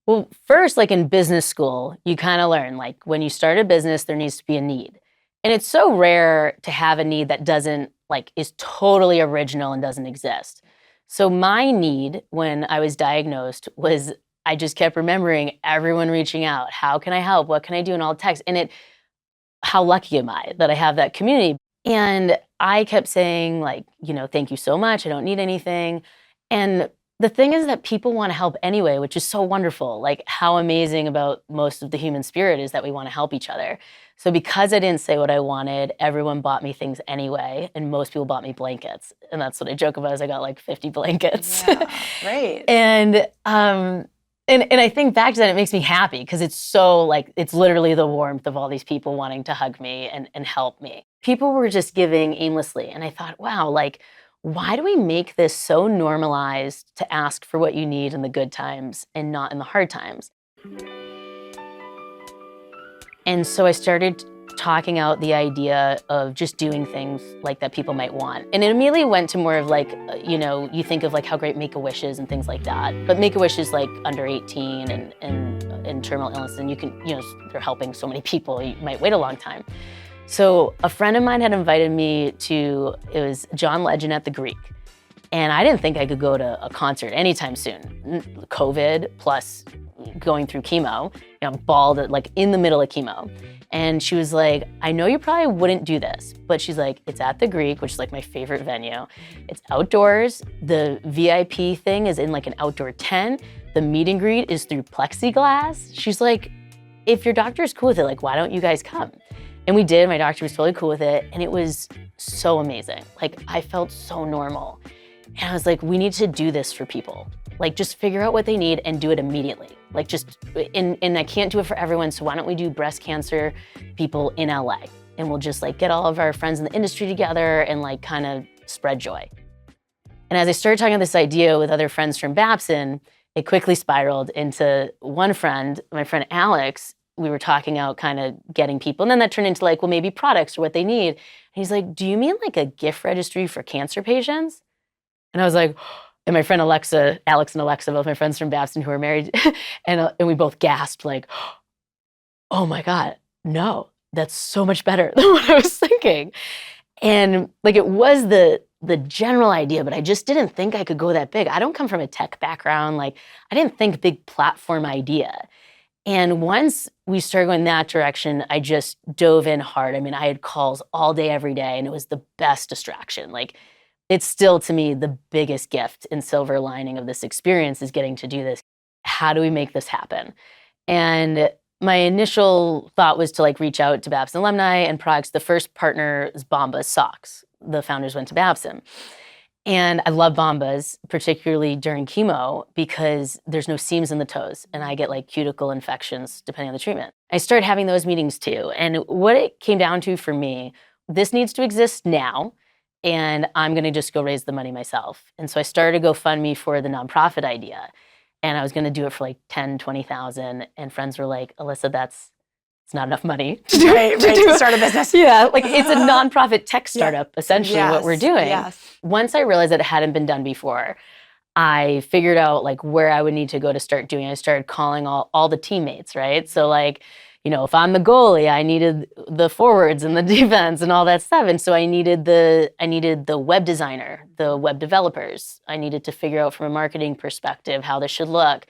Well, first, like in business school, you kind of learn like when you start a business, there needs to be a need. And it's so rare to have a need that doesn't is totally original and doesn't exist. So my need when I was diagnosed was I just kept remembering everyone reaching out. How can I help? What can I do? And all the text. And how lucky am I that I have that community? And I kept saying thank you so much. I don't need anything. And the thing is that people want to help anyway, which is so wonderful. Like how amazing about most of the human spirit is that we want to help each other. So because I didn't say what I wanted, everyone bought me things anyway, and most people bought me blankets. And that's what I joke about is I got like 50 blankets. Yeah, right. And I think back to that, it makes me happy because it's so it's literally the warmth of all these people wanting to hug me and help me. People were just giving aimlessly. And I thought, wow, why do we make this so normalized to ask for what you need in the good times and not in the hard times? And so I started talking out the idea of just doing things like that people might want. And it immediately went to more of you think of how great Make-A-Wish is and things like that. But Make-A-Wish is under 18 and terminal illness, and you can, they're helping so many people, you might wait a long time. So a friend of mine had invited me to, it was John Legend at the Greek. And I didn't think I could go to a concert anytime soon. COVID plus going through chemo, bald in the middle of chemo. And she was like, I know you probably wouldn't do this, but she's like, it's at the Greek, which is my favorite venue. It's outdoors. The VIP thing is in an outdoor tent. The meet and greet is through plexiglass. She's like, if your doctor is cool with it, why don't you guys come? And we did, my doctor was totally cool with it. And it was so amazing. I felt so normal. And I was like, we need to do this for people. Just figure out what they need and do it immediately. And I can't do it for everyone, so why don't we do breast cancer people in LA? And we'll just get all of our friends in the industry together and kind of spread joy. And as I started talking about this idea with other friends from Babson, it quickly spiraled into one friend, my friend Alex. We were talking out kind of getting people. And then that turned into well, maybe products or what they need. And he's like, do you mean a gift registry for cancer patients? And I was like, and my friend Alex and Alexa, both my friends from Babson who are married, and we both gasped oh my God, no, that's so much better than what I was thinking. And it was the general idea, but I just didn't think I could go that big. I don't come from a tech background. I didn't think big platform idea. And once we started going that direction, I just dove in hard. I mean, I had calls all day, every day, and it was the best distraction. It's still, to me, the biggest gift and silver lining of this experience is getting to do this. How do we make this happen? And my initial thought was to reach out to Babson alumni and products. The first partner is Bombas socks. The founders went to Babson. And I love Bombas, particularly during chemo, because there's no seams in the toes, and I get cuticle infections depending on the treatment. I started having those meetings too. And what it came down to for me, this needs to exist now, and I'm gonna just go raise the money myself. And so I started a GoFundMe for the nonprofit idea. And I was gonna do it for 10, 20,000. And friends were like, Elissa, it's not enough money to start a business. Yeah, it's a nonprofit tech startup, essentially what we're doing. Yes. Once I realized that it hadn't been done before, I figured out where I would need to go to start doing it. I started calling all the teammates, right? So if I'm the goalie, I needed the forwards and the defense and all that stuff. And so I needed the web designer, the web developers. I needed to figure out from a marketing perspective how this should look.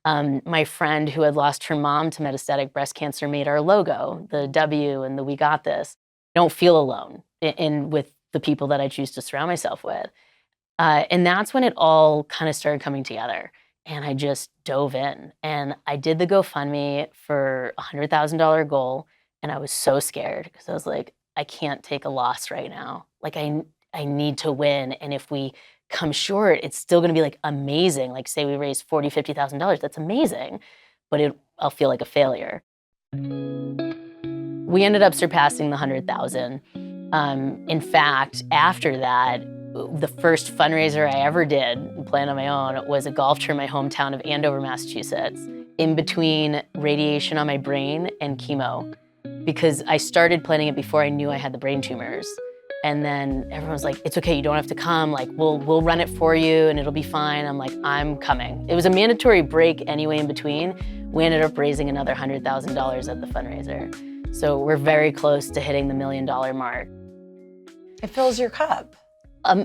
My friend who had lost her mom to metastatic breast cancer made our logo, the W and the We Got This. I don't feel alone with the people that I choose to surround myself with. And that's when it all kind of started coming together. And I just dove in. And I did the GoFundMe for a $100,000 goal. And I was so scared because I was like, I can't take a loss right now. Like I need to win. And if we come short, it's still going to be like amazing. Like say we raise $40,000, $50,000, that's amazing. But I'll feel like a failure. We ended up surpassing the 100,000. In fact, after that, the first fundraiser I ever did, planned on my own, was a golf tour in my hometown of Andover, Massachusetts, in between radiation on my brain and chemo, because I started planning it before I knew I had the brain tumors. And then everyone was like, it's okay, you don't have to come, like we'll run it for you and it'll be fine. I'm like, I'm coming. It was a mandatory break anyway in between. We ended up raising another $100,000 at the fundraiser. So we're very close to hitting the $1 million mark. It fills your cup.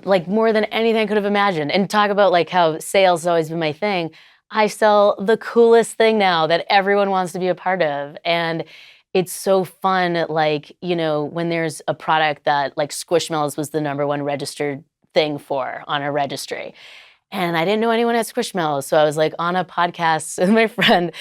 Like more than anything I could have imagined. And talk about like how sales has always been my thing. I sell the coolest thing now that everyone wants to be a part of. And it's so fun, like, when there's a product that like Squishmallows was the #1 registered thing for on our registry. And I didn't know anyone at Squishmallows. So I was like on a podcast with my friend,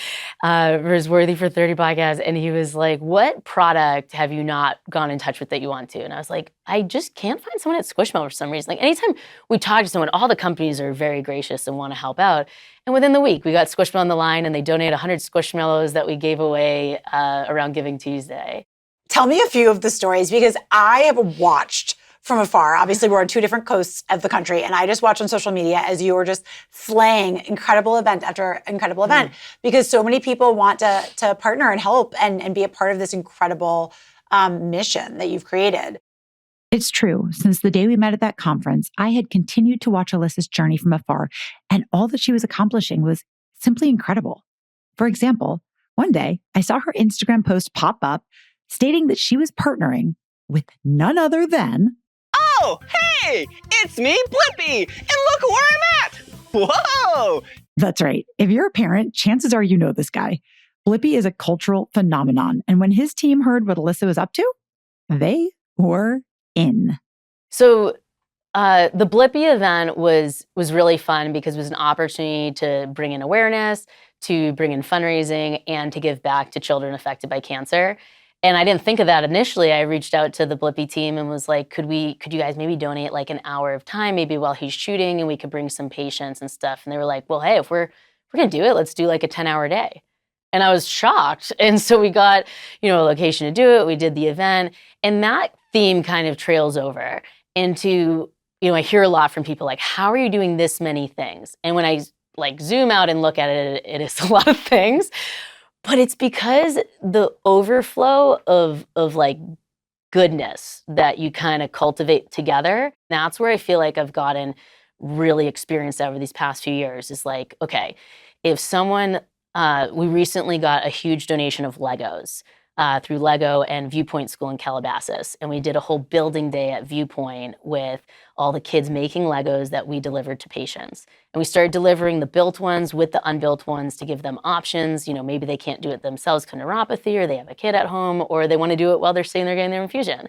was Worthy for 30 podcast. And he was like, what product have you not gone in touch with that you want to? And I was like, I just can't find someone at Squishmallows for some reason. Like anytime we talk to someone, all the companies are very gracious and want to help out. And within the week, we got Squishmallow on the line and they donated 100 Squishmallows that we gave away around Giving Tuesday. Tell me a few of the stories, because I have watched from afar. Obviously, we're on two different coasts of the country, and I just watch on social media as you were just slaying incredible event after incredible event, because so many people want to partner and help and be a part of this incredible mission that you've created. It's true. Since the day we met at that conference, I had continued to watch Elissa's journey from afar, and all that she was accomplishing was simply incredible. For example, one day I saw her Instagram post pop up stating that she was partnering with none other than... Oh, hey, it's me, Blippi, and look where I'm at. Whoa! That's right. If you're a parent, chances are you know this guy. Blippi is a cultural phenomenon, and when his team heard what Elissa was up to, they were in. So the Blippi event was really fun because it was an opportunity to bring in awareness, to bring in fundraising, and to give back to children affected by cancer. And I didn't think of that initially. I reached out to the Blippi team and was like, could you guys maybe donate like an hour of time, maybe while he's shooting, and we could bring some patients and stuff. And they were like, well, hey, if we're gonna do it, let's do like a 10-hour day. And I was shocked. And so we got, a location to do it. We did the event. And that theme kind of trails over into, I hear a lot from people like, how are you doing this many things? And when I like zoom out and look at it, it is a lot of things. But it's because the overflow of like goodness that you kind of cultivate together, that's where I feel like I've gotten really experienced over these past few years is like, okay, if someone, we recently got a huge donation of Legos through Lego and Viewpoint School in Calabasas. And we did a whole building day at Viewpoint with all the kids making Legos that we delivered to patients. And we started delivering the built ones with the unbuilt ones to give them options. Maybe they can't do it themselves, neuropathy, or they have a kid at home, or they want to do it while they're sitting there getting their infusion.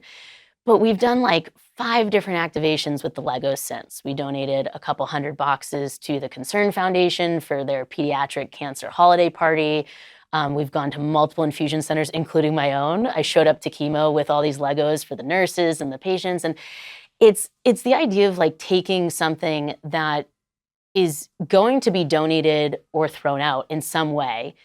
But we've done like 5 different activations with the Legos since. We donated a couple 100 boxes to the Concern Foundation for their pediatric cancer holiday party. We've gone to multiple infusion centers, including my own. I showed up to chemo with all these Legos for the nurses and the patients. And it's the idea of like taking something that is going to be donated or thrown out in some way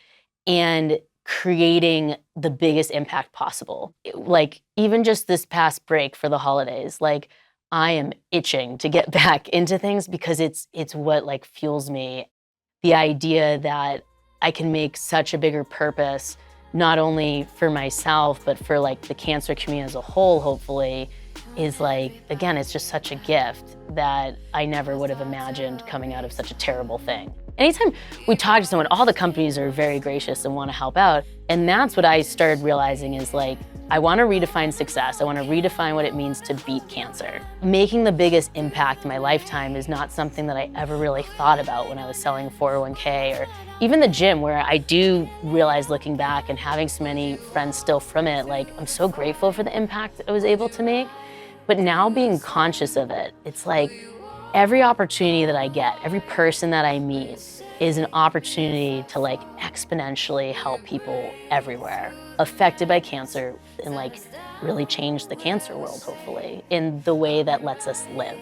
and creating the biggest impact possible. Like even just this past break for the holidays, like I am itching to get back into things because it's what like fuels me. The idea that I can make such a bigger purpose, not only for myself, but for like the cancer community as a whole, hopefully, is like, again, it's just such a gift that I never would have imagined coming out of such a terrible thing. anytime we talk to someone, all the companies are very gracious and want to help out. And that's what I started realizing is like, I want to redefine success. I want to redefine what it means to beat cancer. Making the biggest impact in my lifetime is not something that I ever really thought about when I was selling 401k or even the gym, where I do realize looking back and having so many friends still from it, like I'm so grateful for the impact that I was able to make. But now being conscious of it, it's like every opportunity that I get, every person that I meet is an opportunity to like exponentially help people everywhere affected by cancer and like really change the cancer world, hopefully, in the way that lets us live.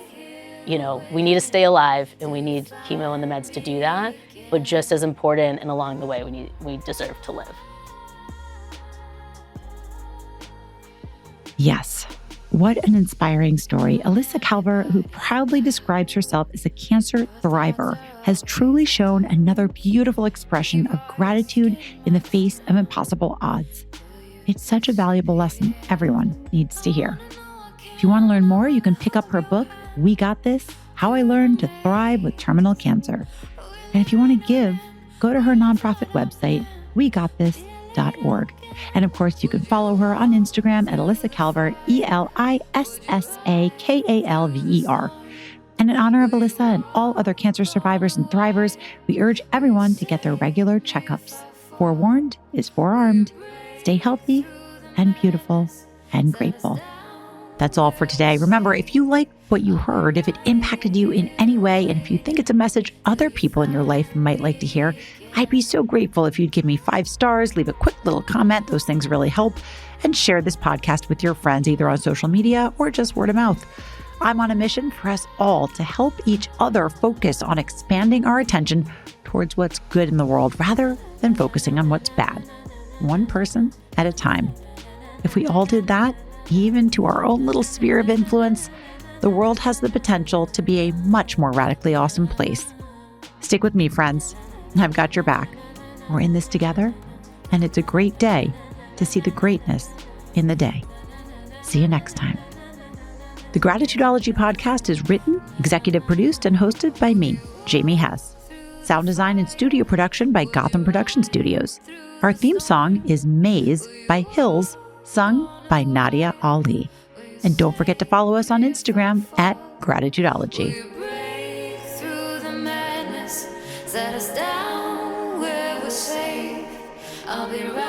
You know, we need to stay alive and we need chemo and the meds to do that, but just as important and along the way, we deserve to live. Yes. What an inspiring story. Elissa Kalver, who proudly describes herself as a cancer thriver, has truly shown another beautiful expression of gratitude in the face of impossible odds. It's such a valuable lesson everyone needs to hear. If you want to learn more, you can pick up her book, We Got This: How I Learned to Thrive with Terminal Cancer. And if you want to give, go to her nonprofit website, wegotthis.org. And of course, you can follow her on Instagram at Elissa Kalver, ELISSAKALVER. And in honor of Elissa and all other cancer survivors and thrivers, we urge everyone to get their regular checkups. Forewarned is forearmed. Stay healthy and beautiful and grateful. That's all for today. Remember, if you like what you heard, if it impacted you in any way, and if you think it's a message other people in your life might like to hear, I'd be so grateful if you'd give me 5 stars, leave a quick little comment. Those things really help. And share this podcast with your friends, either on social media or just word of mouth. I'm on a mission for us all to help each other focus on expanding our attention towards what's good in the world rather than focusing on what's bad, one person at a time. If we all did that, even to our own little sphere of influence, the world has the potential to be a much more radically awesome place. Stick with me, friends. I've got your back. We're in this together, and it's a great day to see the greatness in the day. See you next time. The Gratitudeology podcast is written, executive produced, and hosted by me, Jamie Hess. Sound design and studio production by Gotham Production Studios. Our theme song is Maze by Hills, sung by Nadia Ali. And don't forget to follow us on Instagram at Gratitudeology. Break through the madness, set us down where we're safe. I'll be right